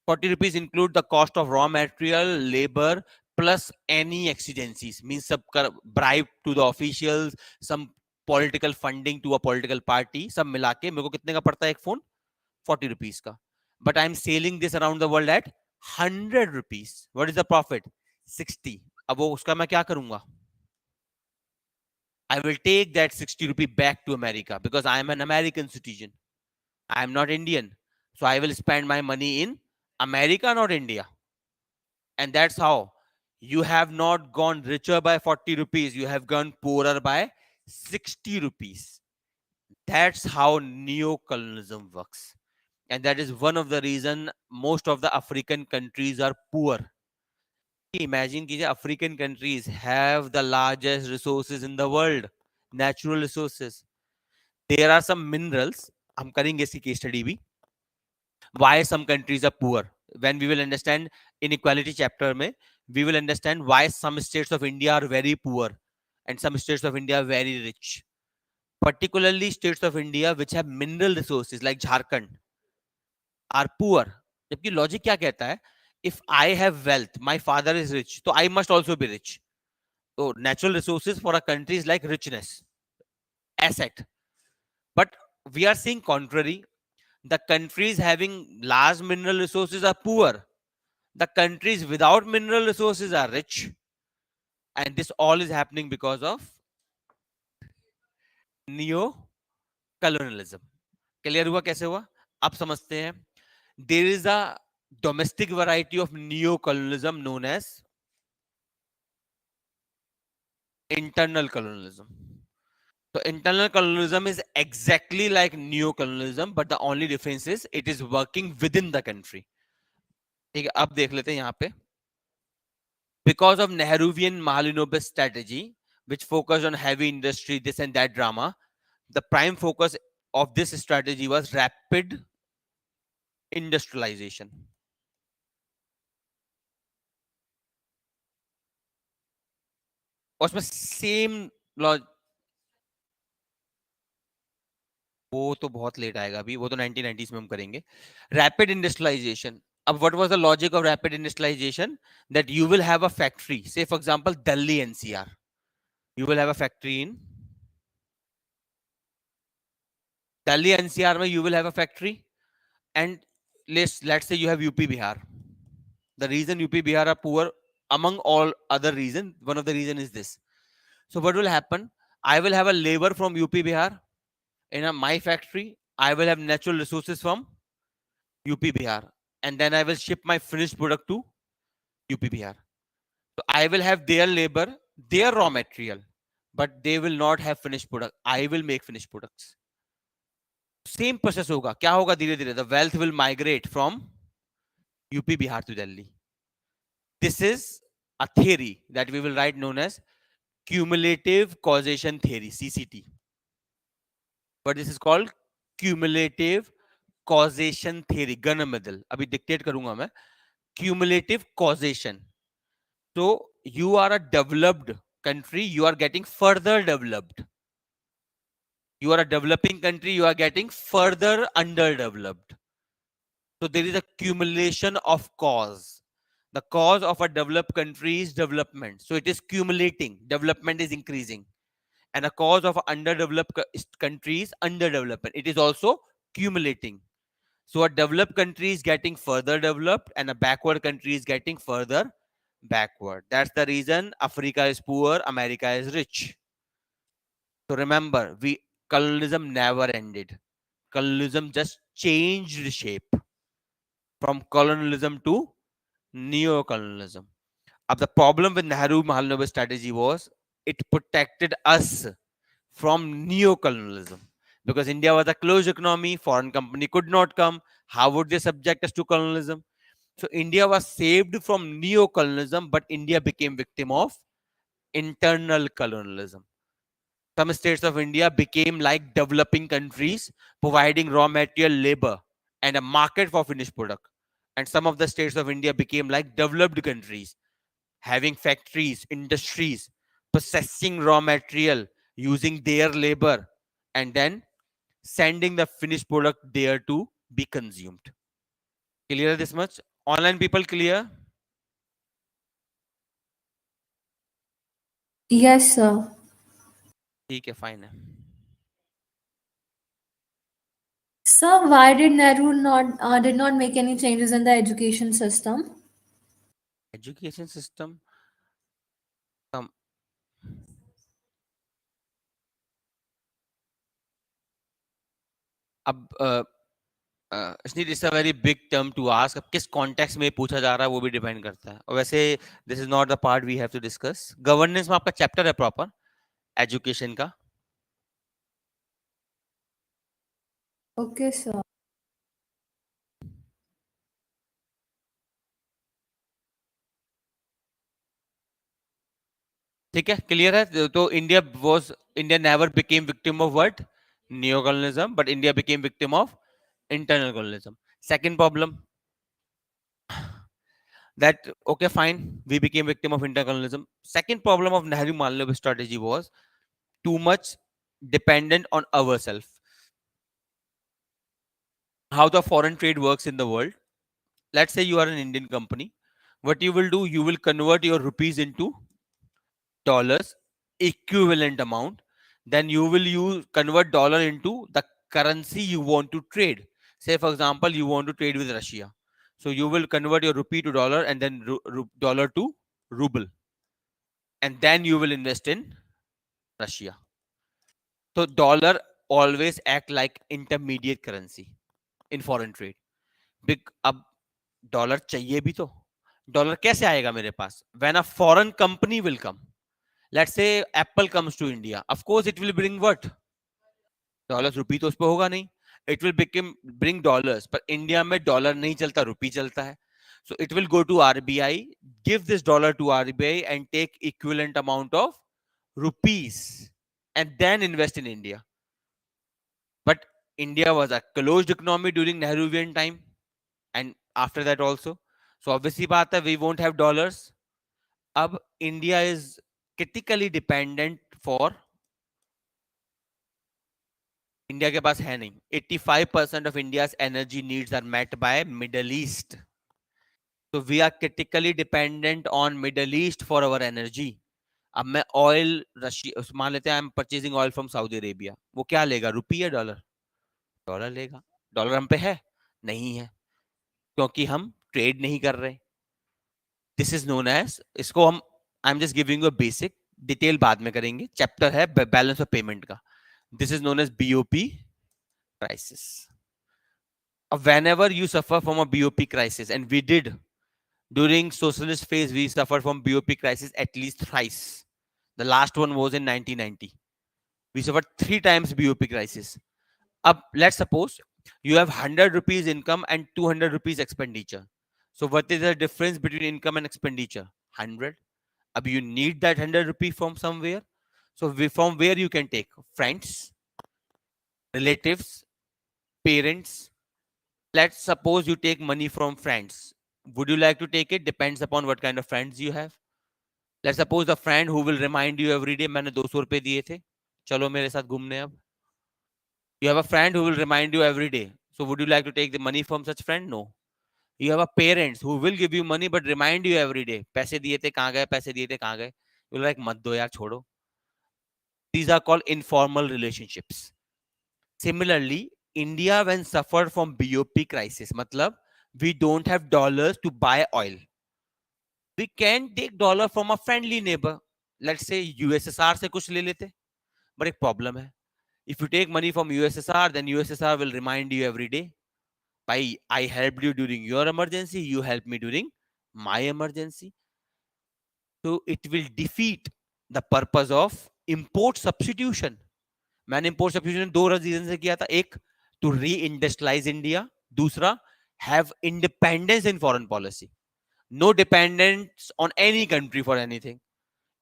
40 rupees include the cost of raw material, labor, plus any exigencies. Means सब bribe to the officials, some political funding to a political party. सब मिला के मेरे को कितने का पड़ता है एक फोन? 40 rupees का. But I'm selling this around the world at 100 rupees. What is the profit? 60. अब वो उसका मैं क्या करूंगा? I will take that 60 rupee back to America because I am an American citizen. I am not Indian. So I will spend my money in America, not India. And that's how you have not gone richer by 40 rupees. You have gone poorer by 60 rupees. That's how neo-colonialism works. And that is one of the reason most of the African countries are poor. Imagine that African countries have the largest resources in the world, natural resources. There are some minerals. हम करेंगे इसकी case study भी. Why some countries are poor. When we will understand inequality chapter में, we will understand why some states of India are very poor and some states of India are very rich. Particularly states of India which have mineral resources like Jharkhand are poor. जबकि logic क्या कहता है? If I have wealth, my father is rich, so I must also be rich. So natural resources for a country is like richness, asset. But we are seeing contrary. The countries having large mineral resources are poor. The countries without mineral resources are rich. And this all is happening because of neo-colonialism. Clear हुआ कैसे हुआ? अब समझते हैं. There is a domestic variety of neo-colonialism known as internal colonialism. So internal colonialism is exactly like neo-colonialism, but the only difference is it is working within the country. ठीक है, अब देख लेते हैं यहाँ पे. Because of Nehruvian Mahalanobis strategy, which focused on heavy industry, this and that drama, the prime focus of this strategy was rapid industrialization. उसमें same law, वो तो बहुत लेट आएगा अभी, वो तो 1990s में हम करेंगे. Rapid industrialisation. अब what was the logic of rapid industrialisation? That you will have a factory, say for example Delhi NCR, you will have a factory in Delhi NCR में, you will have a factory. And let's say you have UP Bihar. The reason UP Bihar are poor, among all other reasons, one of the reason is this. So what will happen? I will have a labor from UP Bihar in my factory. I will have natural resources from UP Bihar, and then I will ship my finished product to UP Bihar. So I will have their labor, their raw material, but they will not have finished product. I will make finished products. Same process होगा. क्या होगा धीरे धीरे? The wealth will migrate from UP Bihar to Delhi. This is a theory that we will write known as cumulative causation theory, CCT. But this is called cumulative causation theory. गणमिदल अभी dictate करूंगा मैं. Cumulative causation. So you are a developed country, you are getting further developed. You are a developing country, you are getting further underdeveloped. So there is a accumulation of cause. The cause of a developed country is development. So it is accumulating. Development is increasing. And the cause of an underdeveloped country is underdevelopment. It is also accumulating. So a developed country is getting further developed and a backward country is getting further backward. That's the reason Africa is poor, America is rich. So remember, colonialism never ended. Colonialism just changed shape from colonialism to neo-colonialism. The problem with Nehru-Mahalanobis strategy was it protected us from neo-colonialism. Because India was a closed economy, foreign company could not come. How would they subject us to colonialism? So India was saved from neo-colonialism, but India became victim of internal colonialism. Some states of India became like developing countries, providing raw material, labor, and a market for finished product. And some of the states of India became like developed countries, having factories, industries, processing raw material, using their labor, and then sending the finished product there to be consumed. Clear this much? Online people clear? Yes, sir. ठीक है, fine है. Sir, why did Nehru not did not make any changes in the education system? Education system. Um, अब इसलिए it's a very big term to ask. अब किस context में पूछा जा रहा है वो भी डिपेंड करता है. और वैसे this is not the part we have to discuss. Governance में आपका चैप्टर है प्रॉपर एजुकेशन का. Okay, sir. ठीक है, क्लियर है. तो India never became victim of what? Neo colonialism. But India became victim of internal colonialism. Second problem, that okay fine, we became victim of intercolonialism. Second problem of Nehru Maldiv strategy was too much dependent on ourselves. How the foreign trade works in the world. Let's say you are an Indian company. What you will do, you will convert your rupees into dollars, equivalent amount. Then you will use convert dollar into the currency you want to trade. Say for example, you want to trade with Russia. So you will convert your rupee to dollar and then dollar to ruble. And then you will invest in Russia. So dollar always act like intermediate currency in foreign trade. Big अब dollar चाहिए भी तो. Dollar कैसे आएगा मेरे पास? When a foreign company will come, let's say Apple comes to India, of course it will bring what? Dollars. Rupee तो उस पर होगा नहीं. It will bring dollars, पर इंडिया में डॉलर नहीं चलता, रुपी चलता है. So it will go to RBI, give this dollar to RBI and take equivalent amount of rupees and then invest in India. But India was a closed economy during Nehruvian time and after that also. So obviously बात है, we won't have dollars. अब India is critically dependent for India के पास है नहीं. 85% of India's energy needs are met by Middle East. So we are critically dependent on Middle East for our energy. अब मैं oil Russia मान लेते हैं, I am purchasing oil from Saudi Arabia. वो क्या लेगा, रुपी या डॉलर? डॉलर लेगा. डॉलर हम पे है नहीं है, क्योंकि हम ट्रेड नहीं कर रहे. दिस इज नोन एज, इसको हम, I am just giving you a basic, detail बाद में करेंगे. चैप्टर है बैलेंस ऑफ पेमेंट का. This is known as BOP crisis. Whenever you suffer from a BOP crisis, and we did during socialist phase, we suffered from BOP crisis at least thrice. The last one was in 1990. We suffered 3 times BOP crisis. Up, let's suppose you have 100 rupees income and 200 rupees expenditure. So what is the difference between income and expenditure? 100. Ab you need that 100 rupee from somewhere. So from where you can take? Friends, relatives, parents. Let's suppose you take money from friends. Would you like to take it? Depends upon what kind of friends you have. Let's suppose a friend who will remind you every day, मैंने 200 रुपए दिए थे, चलो मेरे साथ घूमने अब. You have a friend who will remind you every day. So would you like to take the money from such friend? No. You have a parents who will give you money but remind you every day. पैसे दिए थे कहाँ गए, पैसे दिए थे कहाँ गए. You're like मत दो यार, छोड़ो. These are called informal relationships. Similarly, India when suffered from BOP crisis, matlab we don't have dollars to buy oil. We can take dollar from a friendly neighbor. Let's say USSR से कुछ ले लेते. But एक problem है. If you take money from USSR, then USSR will remind you every day. I helped you during your emergency, you helped me during my emergency. So it will defeat the purpose of import substitution. मैंने import substitution 2 reason से किया था. एक, to री industrialise India. दूसरा, have independence in foreign policy. No dependence on any country for anything.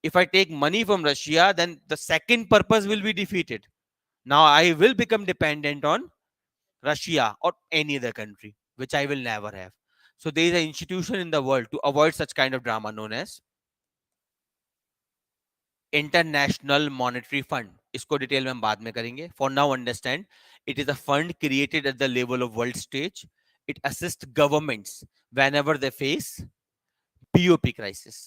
If I take money from Russia, then the second purpose will be defeated. Now I will become dependent on Russia or any other country, which I will never have. So there is an institution in the world to avoid such kind of drama known as International Monetary Fund. इसको detail में हम बाद में करेंगे. For now understand, it is a fund created at the level of world stage. It assists governments whenever they face BOP crisis.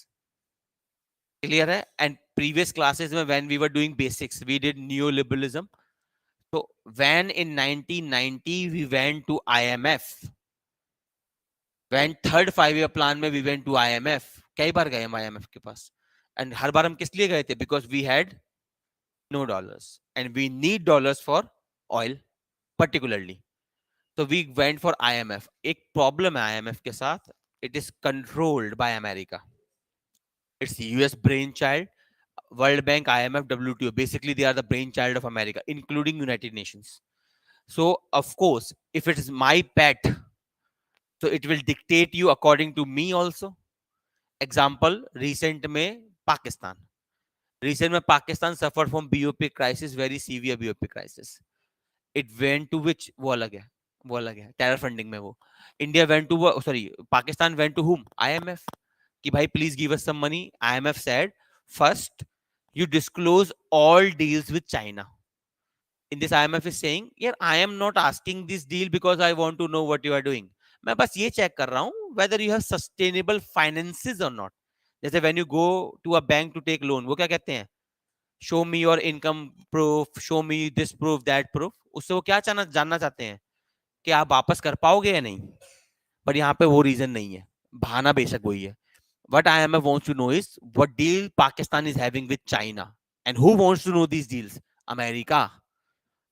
Clear है? And previous classes में when we were doing basics, we did neoliberalism. So when in 1990 we went to IMF, when third 5 year plan में we went to IMF, कई बार गए हम IMF के पास. And हर बार हम किस लिए गए थे? Because we had no dollars and we need dollars for oil particularly. So we went for IMF. एक problem है IMF के साथ. It is controlled by America. It's US brainchild. World Bank, IMF, WTO. Basically, they are the brainchild of America, including United Nations. So, of course, if it is my pet, so it will dictate you according to me also. Example, recent में Pakistan. Recent में Pakistan suffered from BOP crisis, very severe BOP crisis. It went to which? वो अलग है terror funding में वो. India went to, sorry, Pakistan went to whom? IMF. कि भाई please give us some money. IMF said, first you disclose all deals with China. In this, IMF is saying, यार I am not asking this deal because I want to know what you are doing. मैं बस ये check कर रहा हूँ whether you have sustainable finances or not. जैसे when you go to a bank to take loan, वो क्या कहते हैं? Show me your income proof, show me this proof, that proof. उससे वो क्या जानना चाहते हैं कि आप वापस कर पाओगे या नहीं. बट यहाँ पे वो रीजन नहीं है, बहाना बेशक वही है. What IMF wants to know is what deal Pakistan is having with China. And who wants to know these deals? America.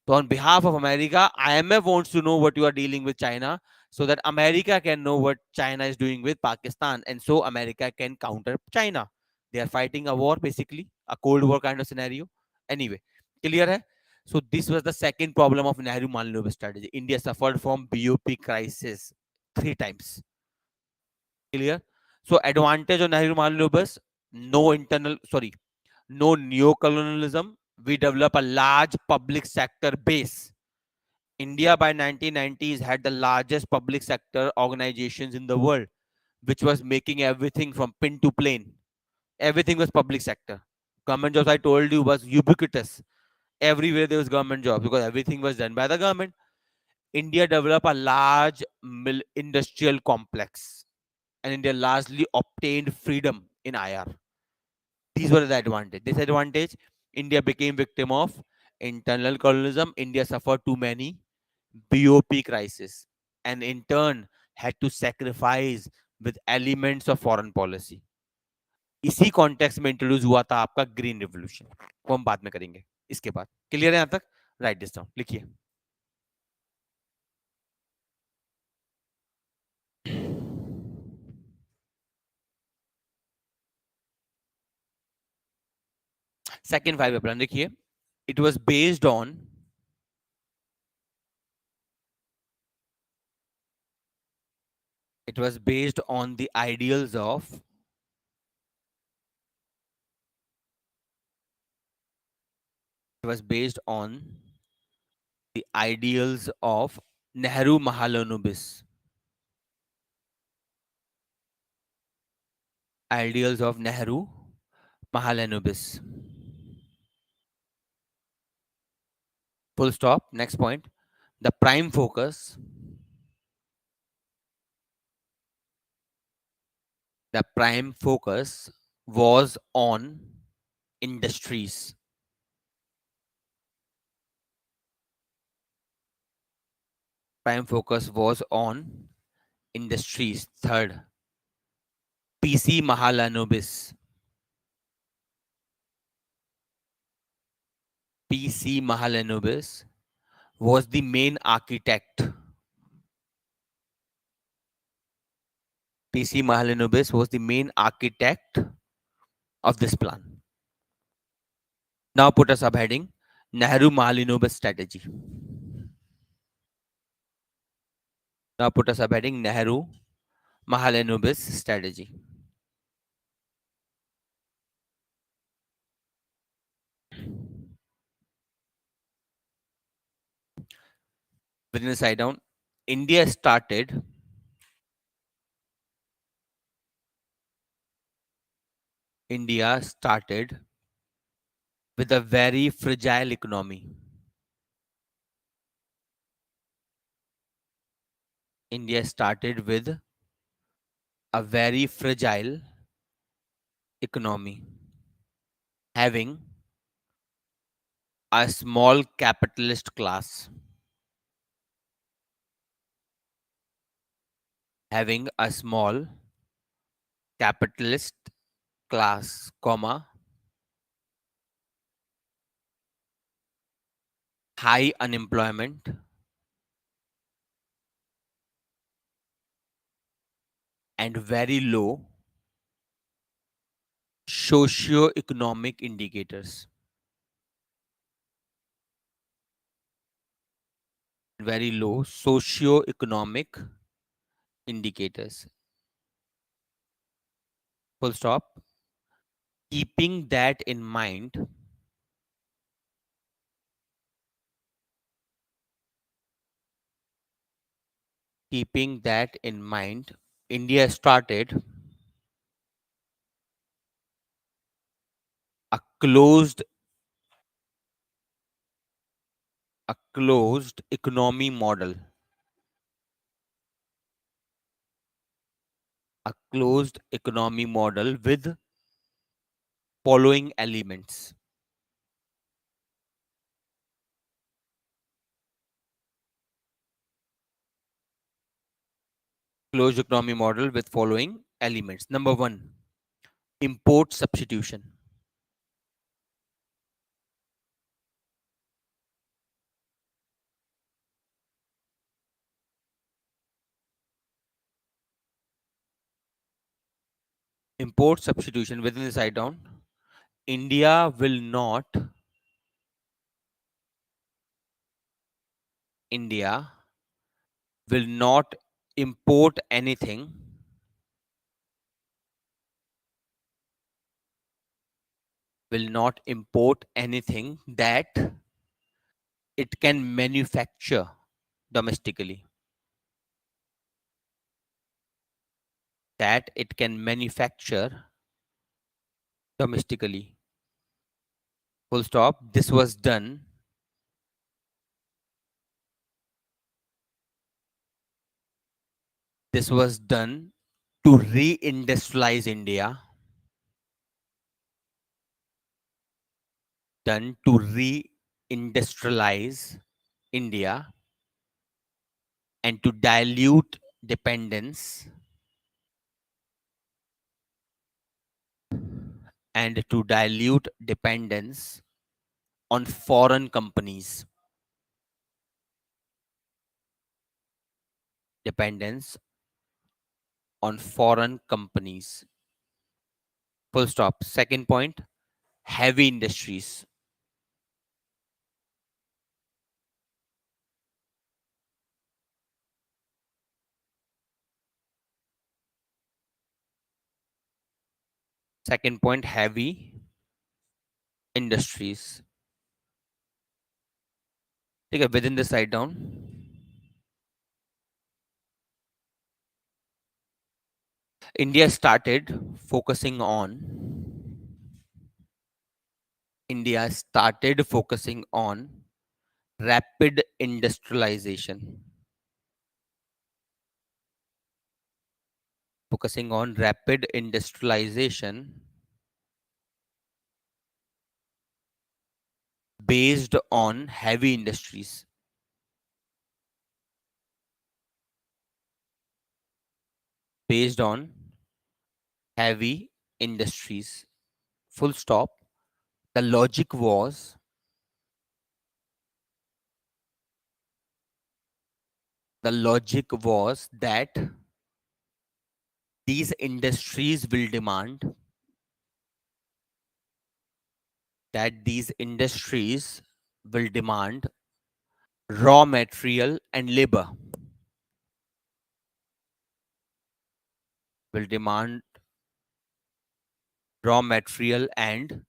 So on behalf of America, IMF wants to know what you are dealing with China so that America can know what China is doing with Pakistan. And so America can counter China. They are fighting a war, basically, a Cold War kind of scenario. Anyway, clear hai? So this was the second problem of Nehru-Manlove strategy. India suffered from BOP crisis 3 times. Clear? So advantage of Nehru-Manlove, no internal, sorry, no neo-colonialism. We develop a large public sector base. India by 1990s had the largest public sector organizations in the world, which was making everything from pin to plane. Everything was public sector. Government jobs, I told you, was ubiquitous. Everywhere there was government jobs because everything was done by the government. India developed a large industrial complex, and India largely obtained freedom in IR. These were the advantage. Disadvantage, India became victim of internal colonialism. India suffered too many BOP crisis and in turn had to sacrifice with elements of foreign policy. इसी context में introduce हुआ था आपका green revolution. वो हम बाद में करेंगे. इसके बाद क्लियर है यहां तक? राइट दिस डाउन, लिखिए. सेकेंड 5 प्लान देखिए. It was based on the ideals of Nehru Mahalanobis. Ideals of Nehru Mahalanobis. Full stop. Next point. The prime focus was on industries. Prime focus was on industries. Third, PC Mahalanobis. PC Mahalanobis was the main architect. PC Mahalanobis was the main architect of this plan. Now put a subheading, Nehru Mahalanobis strategy. Now put a subheading, Nehru Mahalanobis strategy. Within the side down, India started with a very fragile economy. India started with a very fragile economy, having a small capitalist class, having a small capitalist class, comma, high unemployment and very low socio-economic indicators. Very low socio-economic indicators. Full stop. Keeping that in mind, keeping that in mind, India started a closed economy model, a closed economy model with following elements. Closed economy model with following elements. Number one, import substitution. Import substitution within the side down. India will not, India will not import anything, will not import anything that it can manufacture domestically, that it can manufacture domestically. Full stop. This was done to re-industrialize India, done to re-industrialize India and to dilute dependence and to dilute dependence on foreign companies, dependence on foreign companies. Full stop. Second point, heavy industries. Second point, heavy industries. Okay, within the side down. India started focusing on India started focusing on rapid industrialization. Focusing on rapid industrialization based on heavy industries. Based on heavy industries. Full stop. The logic was that these industries will demand these industries will demand raw material and labor, will demand raw material and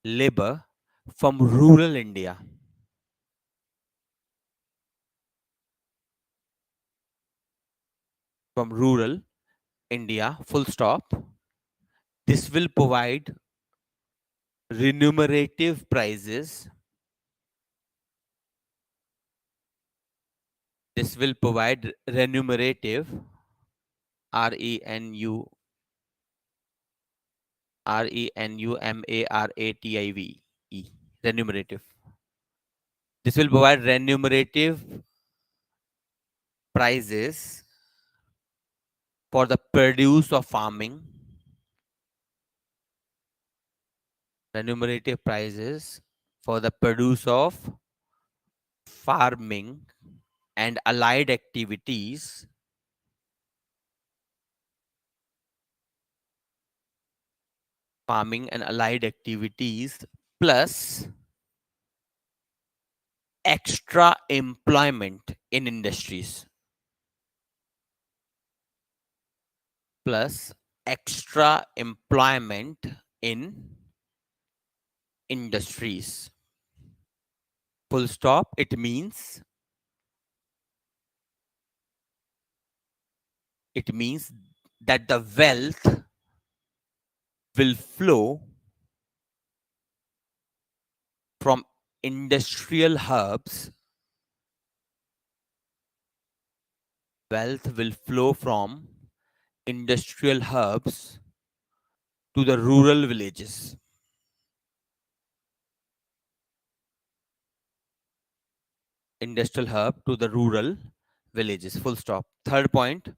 labor from rural India, from rural India, full stop. This will provide remunerative prices. This will provide remunerative, RENUMERATIVE, remunerative. This will provide remunerative prices for the produce of farming, remunerative prices for the produce of farming and allied activities, plus extra employment in industries, plus extra employment in industries. Full stop. It means that the wealth will flow from industrial hubs. Wealth will flow from industrial hubs to the rural villages. Industrial hub to the rural villages. Full stop. Third point,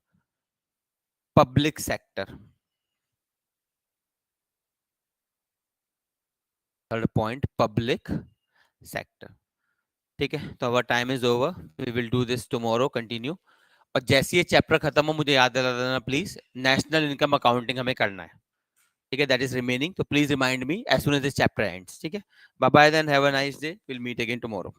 public sector. Third point, public sector. ठीक है, तो our time is over. We will do this tomorrow. Continue. और जैसे ये chapter खत्म हो मुझे याद दिला देना प्लीज. नेशनल इनकम अकाउंटिंग हमें करना है. ठीक है, दैट इज रिमेनिंग. तो please remind me as soon as this chapter ends. ठीक है, bye bye then, have a nice day. Will meet again tomorrow.